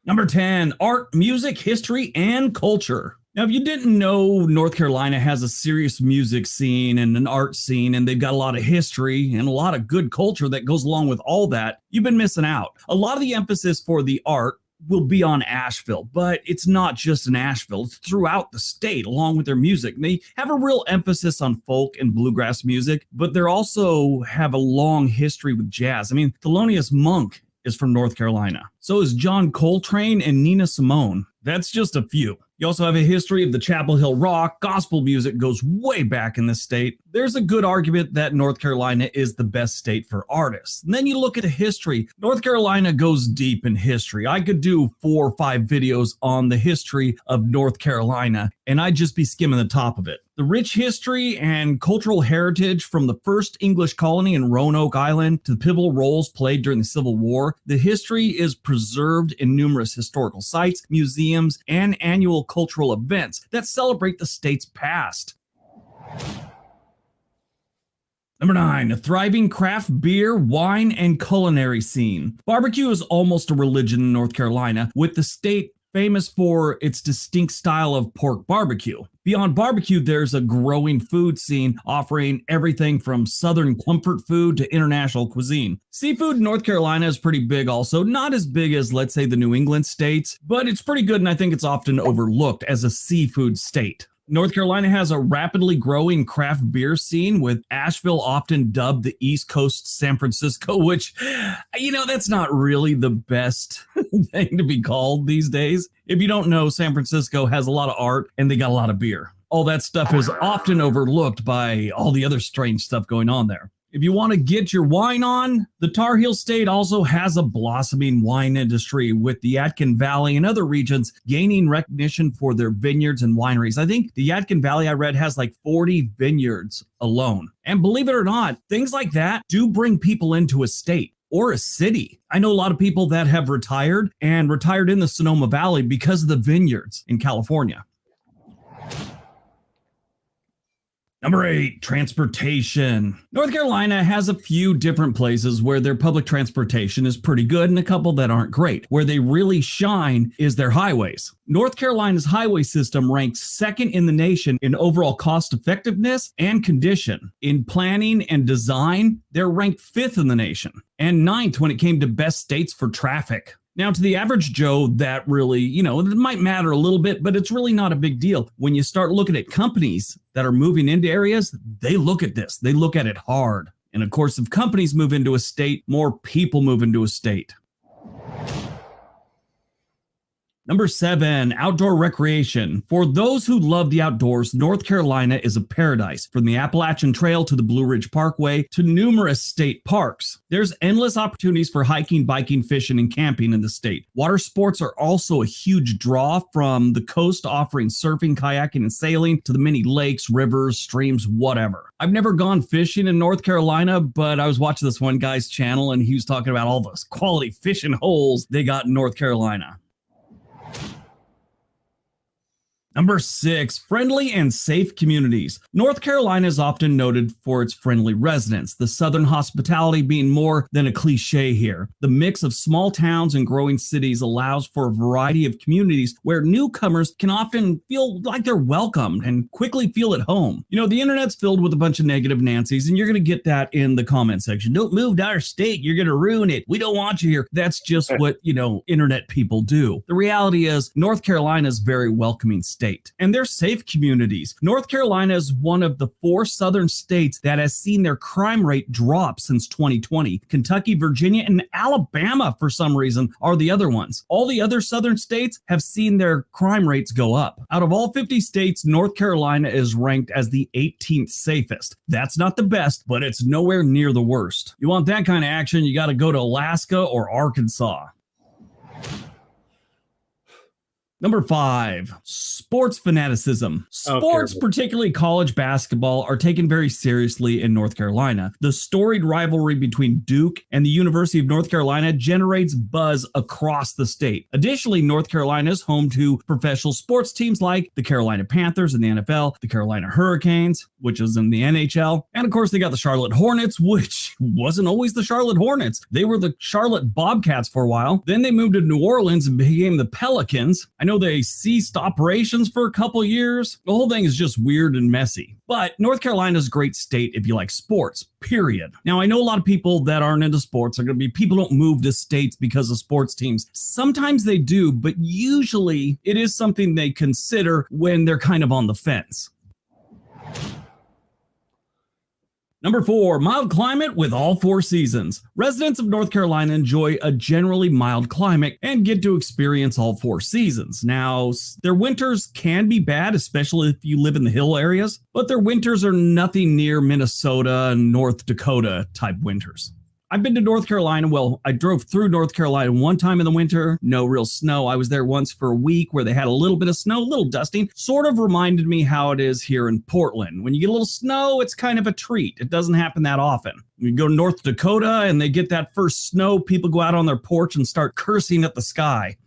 Number 10, art, music, history, and culture. Now, if you didn't know, North Carolina has a serious music scene and an art scene, and they've got a lot of history and a lot of good culture that goes along with all that, you've been missing out. A lot of the emphasis for the art will be on Asheville, but it's not just in Asheville. It's throughout the state, along with their music. They have a real emphasis on folk and bluegrass music, but they also have a long history with jazz. I mean, Thelonious Monk is from North Carolina. So is John Coltrane and Nina Simone. That's just a few. You also have a history of the Chapel Hill Rock. Gospel music goes way back in this state. There's a good argument that North Carolina is the best state for artists. And then you look at the history. North Carolina goes deep in history. I could do 4 or 5 videos on the history of North Carolina, and I'd just be skimming the top of it. The rich history and cultural heritage from the first English colony in Roanoke Island to the pivotal roles played during the Civil War, the history is preserved in numerous historical sites, museums, and annual cultural events that celebrate the state's past. Number 9, a thriving craft beer, wine, and culinary scene. Barbecue is almost a religion in North Carolina, with the state famous for its distinct style of pork barbecue. Beyond barbecue, there's a growing food scene offering everything from southern comfort food to international cuisine. Seafood in North Carolina is pretty big also, not as big as, let's say, the New England states, but it's pretty good, and I think it's often overlooked as a seafood state. North Carolina has a rapidly growing craft beer scene, with Asheville often dubbed the East Coast San Francisco, which, that's not really the best thing to be called these days. If you don't know, San Francisco has a lot of art and they got a lot of beer. All that stuff is often overlooked by all the other strange stuff going on there. If you want to get your wine on, the Tar Heel State also has a blossoming wine industry, with the Yadkin Valley and other regions gaining recognition for their vineyards and wineries. I think the Yadkin Valley, I read, has like 40 vineyards alone. And believe it or not, things like that do bring people into a state or a city. I know a lot of people that have retired in the Sonoma Valley because of the vineyards in California. Number 8, transportation. North Carolina has a few different places where their public transportation is pretty good and a couple that aren't great. Where they really shine is their highways. North Carolina's highway system ranks second in the nation in overall cost effectiveness and condition. In planning and design, they're ranked 5th in the nation and 9th when it came to best states for traffic. Now, to the average Joe, that really, it might matter a little bit, but it's really not a big deal. When you start looking at companies that are moving into areas, they look at this. They look at it hard. And of course, if companies move into a state, more people move into a state. Number 7, outdoor recreation. For those who love the outdoors, North Carolina is a paradise. From the Appalachian Trail to the Blue Ridge Parkway to numerous state parks. There's endless opportunities for hiking, biking, fishing, and camping in the state. Water sports are also a huge draw, from the coast offering surfing, kayaking, and sailing to the many lakes, rivers, streams, whatever. I've never gone fishing in North Carolina, but I was watching this one guy's channel and he was talking about all those quality fishing holes they got in North Carolina. Number 6, friendly and safe communities. North Carolina is often noted for its friendly residents, the Southern hospitality being more than a cliche here. The mix of small towns and growing cities allows for a variety of communities where newcomers can often feel like they're welcomed and quickly feel at home. The internet's filled with a bunch of negative Nancys, and you're going to get that in the comment section. Don't move to our state. You're going to ruin it. We don't want you here. That's just what, internet people do. The reality is North Carolina is a very welcoming state. state, and they're safe communities. North Carolina is one of the 4 southern states that has seen their crime rate drop since 2020. Kentucky, Virginia, and Alabama, for some reason, are the other ones. All the other southern states have seen their crime rates go up. Out of all 50 states, North Carolina is ranked as the 18th safest. That's not the best, but it's nowhere near the worst. You want that kind of action, you got to go to Alaska or Arkansas. Number 5, sports fanaticism. Sports, particularly college basketball, are taken very seriously in North Carolina. The storied rivalry between Duke and the University of North Carolina generates buzz across the state. Additionally, North Carolina is home to professional sports teams like the Carolina Panthers in the NFL, the Carolina Hurricanes, which is in the NHL, and of course they got the Charlotte Hornets, which wasn't always the Charlotte Hornets. They were the Charlotte Bobcats for a while. Then they moved to New Orleans and became the Pelicans. I know they ceased operations for a couple years. The whole thing is just weird and messy. But North Carolina is a great state if you like sports, period. Now, I know a lot of people that aren't into sports are going to be, people don't move to states because of sports teams. Sometimes they do, but usually it is something they consider when they're kind of on the fence. Number 4, mild climate with all 4 seasons. Residents of North Carolina enjoy a generally mild climate and get to experience all 4 seasons. Now, their winters can be bad, especially if you live in the hill areas, but their winters are nothing near Minnesota and North Dakota type winters. I've been to North Carolina. Well, I drove through North Carolina one time in the winter. No real snow. I was there once for a week where they had a little bit of snow, a little dusting. Sort of reminded me how it is here in Portland. When you get a little snow, it's kind of a treat. It doesn't happen that often. You go to North Dakota and they get that first snow, people go out on their porch and start cursing at the sky.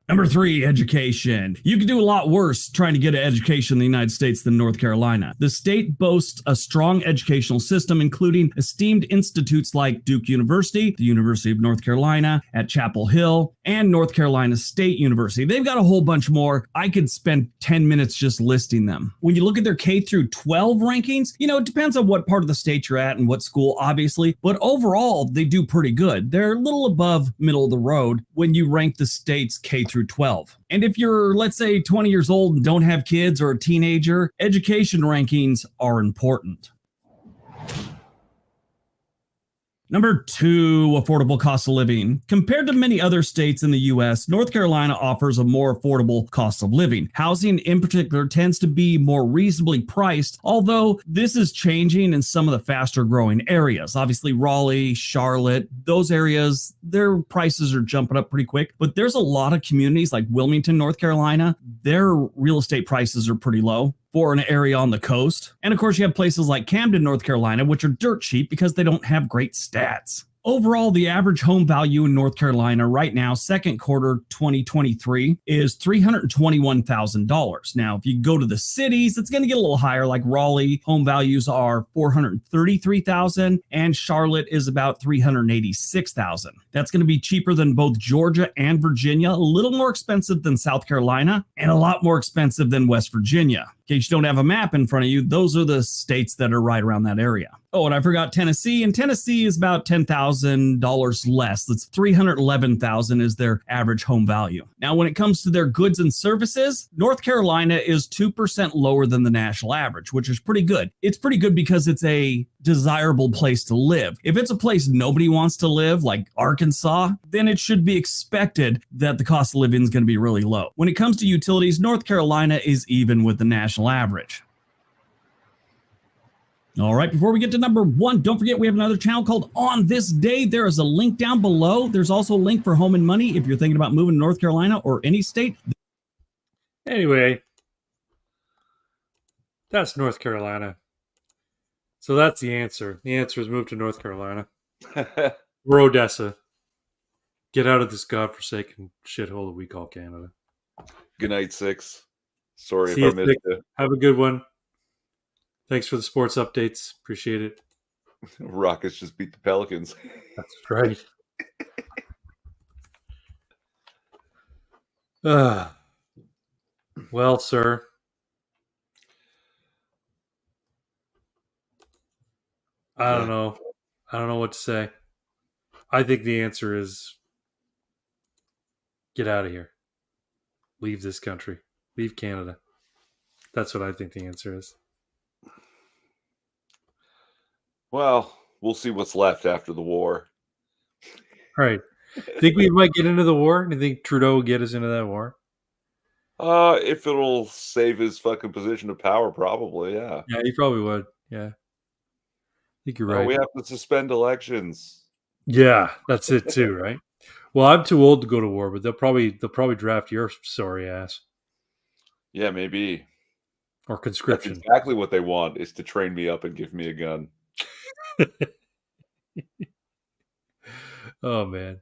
Number 3, education. You can do a lot worse trying to get an education in the United States than North Carolina. The state boasts a strong educational system, including esteemed institutes like Duke University, the University of North Carolina at Chapel Hill, and North Carolina State University. They've got a whole bunch more. I could spend 10 minutes just listing them. When you look at their K through 12 rankings, it depends on what part of the state you're at and what school, obviously, but overall, they do pretty good. They're a little above middle of the road when you rank the state's K through 12. And if you're, let's say, 20 years old and don't have kids or a teenager, education rankings are important. Number 2, affordable cost of living. Compared to many other states in the U.S., North Carolina offers a more affordable cost of living. Housing in particular tends to be more reasonably priced, although this is changing in some of the faster growing areas. Obviously, Raleigh, Charlotte, those areas, their prices are jumping up pretty quick. But there's a lot of communities like Wilmington, North Carolina, their real estate prices are pretty low for an area on the coast. And of course, you have places like Camden, North Carolina, which are dirt cheap because they don't have great stats. Overall, the average home value in North Carolina right now, second quarter 2023, is $321,000. Now, if you go to the cities, it's going to get a little higher. Like Raleigh, home values are $433,000, and Charlotte is about $386,000. That's going to be cheaper than both Georgia and Virginia, a little more expensive than South Carolina, and a lot more expensive than West Virginia. In case you don't have a map in front of you, those are the states that are right around that area. Oh, and I forgot Tennessee, and Tennessee is about $10,000 less. That's $311,000 is their average home value. Now, when it comes to their goods and services, North Carolina is 2% lower than the national average, which is pretty good. It's pretty good because it's a desirable place to live. If it's a place nobody wants to live, like Arkansas, then it should be expected that the cost of living is going to be really low. When it comes to utilities, North Carolina is even with the national average. All right, before we get to number 1, don't forget we have another channel called On This Day. There is a link down below. There's also a link for Home and Money if you're thinking about moving to North Carolina or any state. Anyway, that's North Carolina. So that's the answer. The answer is move to North Carolina. We're Odessa. Get out of this godforsaken shithole that we call Canada. Good night, 6. Sorry See if I missed you. Have a good one. Thanks for the sports updates. Appreciate it. Rockets just beat the Pelicans. That's right. Well, sir. I don't know. I don't know what to say. I think the answer is get out of here. Leave this country. Leave Canada. That's what I think the answer is. Well, we'll see what's left after the war. All right. Think we might get into the war? Do you think Trudeau will get us into that war? If it'll save his fucking position of power, probably, yeah. Yeah, he probably would. Yeah. I think you're right. We have to suspend elections. Yeah, that's it too, right? Well, I'm too old to go to war, but they'll probably draft your sorry ass. Yeah, maybe. Or conscription. That's exactly what they want, is to train me up and give me a gun. Oh man.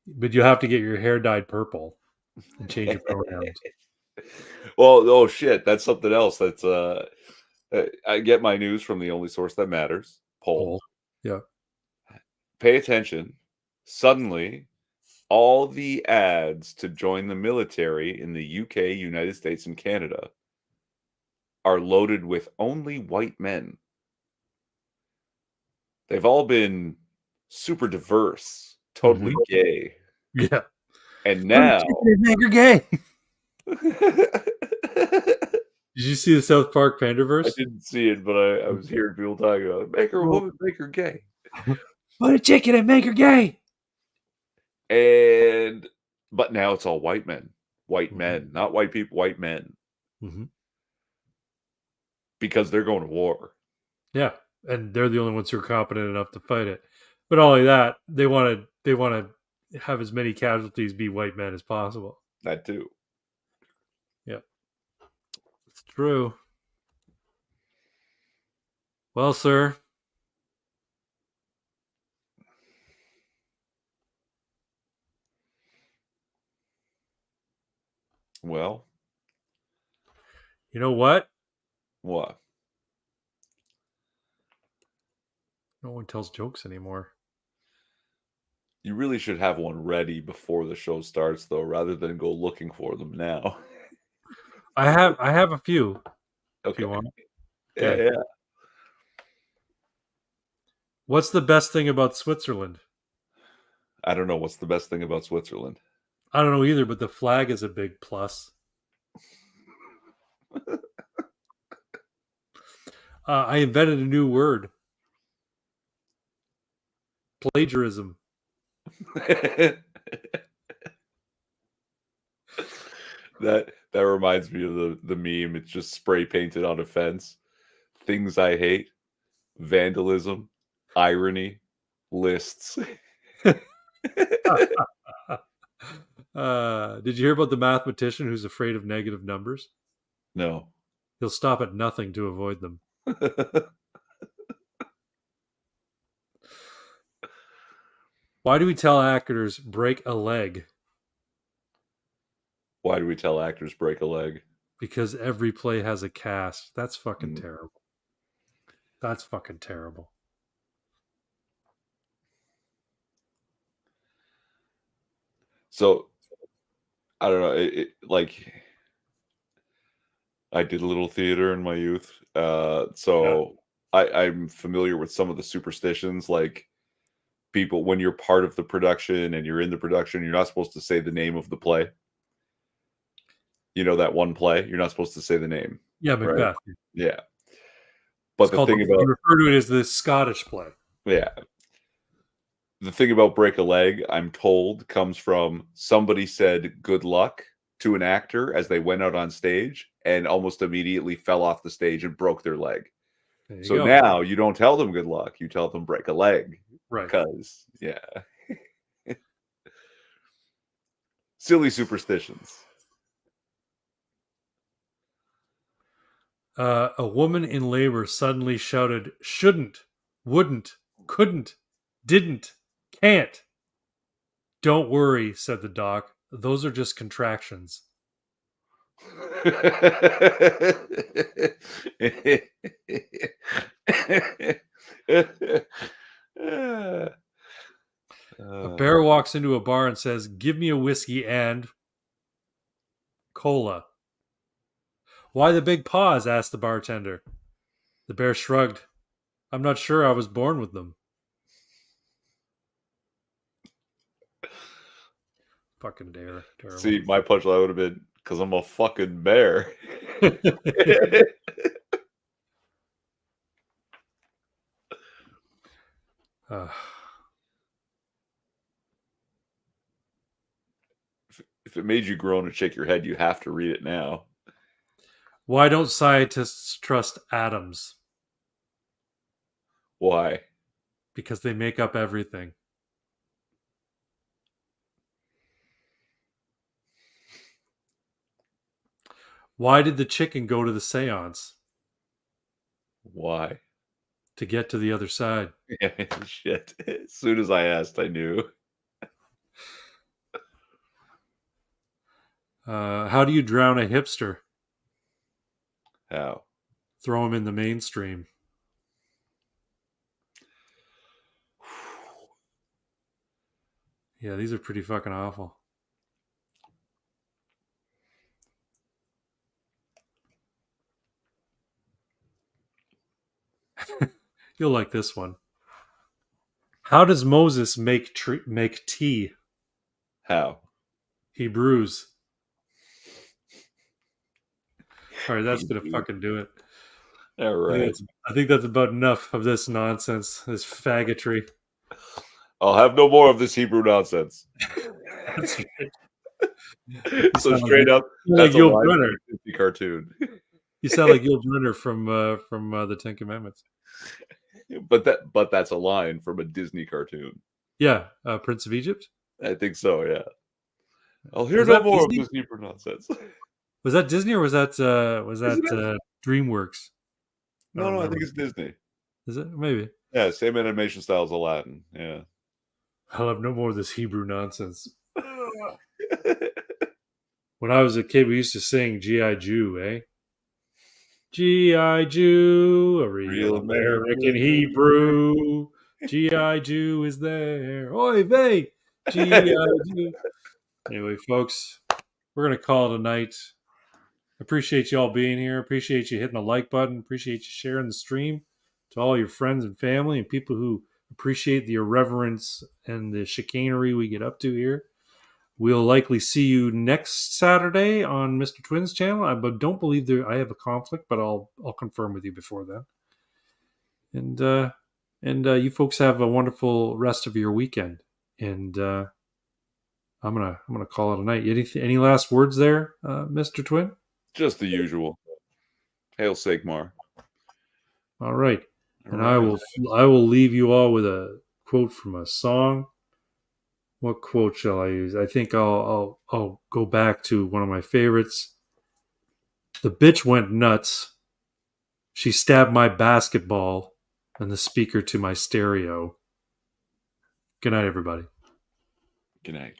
But you have to get your hair dyed purple and change your pronouns. Well, oh shit, that's something else. That's I get my news from the only source that matters, Poll. Yeah. Pay attention. Suddenly, all the ads to join the military in the UK, United States, and Canada are loaded with only white men. They've all been super diverse, totally gay. Yeah. And now make her gay. Did you see the South Park Panderverse? I didn't see it, but I was hearing people talking about it. Make her a woman, make her gay. Put a chicken and make her gay. But now it's all white men. White men, not white people, white men. Mm-hmm. Because they're going to war. Yeah. And they're the only ones who are competent enough to fight it. But not only that, they want to have as many casualties be white men as possible. That too. Yeah. It's true. Well, sir. Well. You know what? What? No one tells jokes anymore. You really should have one ready before the show starts, though, rather than go looking for them now. I have a few. Okay. If you want. Yeah. What's the best thing about Switzerland? I don't know. What's the best thing about Switzerland? I don't know either, but the flag is a big plus. I invented a new word. Plagiarism. That reminds me of the meme. It's just spray painted on a fence. Things I hate: vandalism, irony, lists. Did you hear about the mathematician who's afraid of negative numbers? No. He'll stop at nothing to avoid them. Why do we tell actors break a leg? Why do we tell actors break a leg? Because every play has a cast. That's fucking terrible. That's fucking terrible. So, I don't know. Like, I did a little theater in my youth. So I'm familiar with some of the superstitions, like people, when you're part of the production and you're in the production, you're not supposed to say the name of the play. You know, that one play, you're not supposed to say the name. Yeah, Macbeth. Right? Yeah. But the thing about, you refer to it as the Scottish play. Yeah. The thing about break a leg, I'm told, comes from somebody said good luck to an actor as they went out on stage and almost immediately fell off the stage and broke their leg. So now you don't tell them good luck. You tell them break a leg. Right. Because, yeah. Silly superstitions. A woman in labor suddenly shouted, shouldn't, wouldn't, couldn't, didn't, can't. Don't worry, said the doc. Those are just contractions. A bear walks into a bar and says, give me a whiskey and cola. Why the big pause? Asked the bartender. The bear shrugged. I'm not sure I was born with them. Fucking dare. Terrible. See, my punchline would have been, because I'm a fucking bear. If it made you groan and shake your head, you have to read it now. Why don't scientists trust atoms? Why? Because they make up everything. Why did the chicken go to the seance? Why? To get to the other side. Yeah, shit. As soon as I asked, I knew. How do you drown a hipster? How? Throw him in the mainstream. Yeah, these are pretty fucking awful. You'll like this one. How does Moses make tea? How? He brews. All right, that's gonna fucking do it. All right. I think that's about enough of this nonsense, this faggotry. I'll have no more of this Hebrew nonsense. That's right. So straight up, that's a line from a Disney cartoon. You sound like Yul Brynner from the Ten Commandments. But that's a line from a Disney cartoon. Yeah, Prince of Egypt. I think so. Yeah. I'll hear no more of this Hebrew nonsense. Was that Disney or was that DreamWorks? No, I think it's Disney. Is it? Maybe. Yeah, same animation style as Aladdin. Yeah. I'll have no more of this Hebrew nonsense. When I was a kid, we used to sing G.I. Jew, eh? G.I. Jew, a real American Hebrew. G.I. Jew is there. Oy vey! G.I. Jew. Anyway, folks, we're going to call it a night. Appreciate you all being here. Appreciate you hitting the like button. Appreciate you sharing the stream to all your friends and family and people who appreciate the irreverence and the chicanery we get up to here. We'll likely see you next Saturday on Mr. Twin's channel. I don't believe I have a conflict, but I'll confirm with you before then. And you folks have a wonderful rest of your weekend. And I'm gonna call it a night. Any last words there, Mr. Twin? Just the usual. Hail Sigmar. All right. And I will leave you all with a quote from a song. What quote shall I use? I think I'll go back to one of my favorites. The bitch went nuts. She stabbed my basketball and the speaker to my stereo. Good night, everybody. Good night.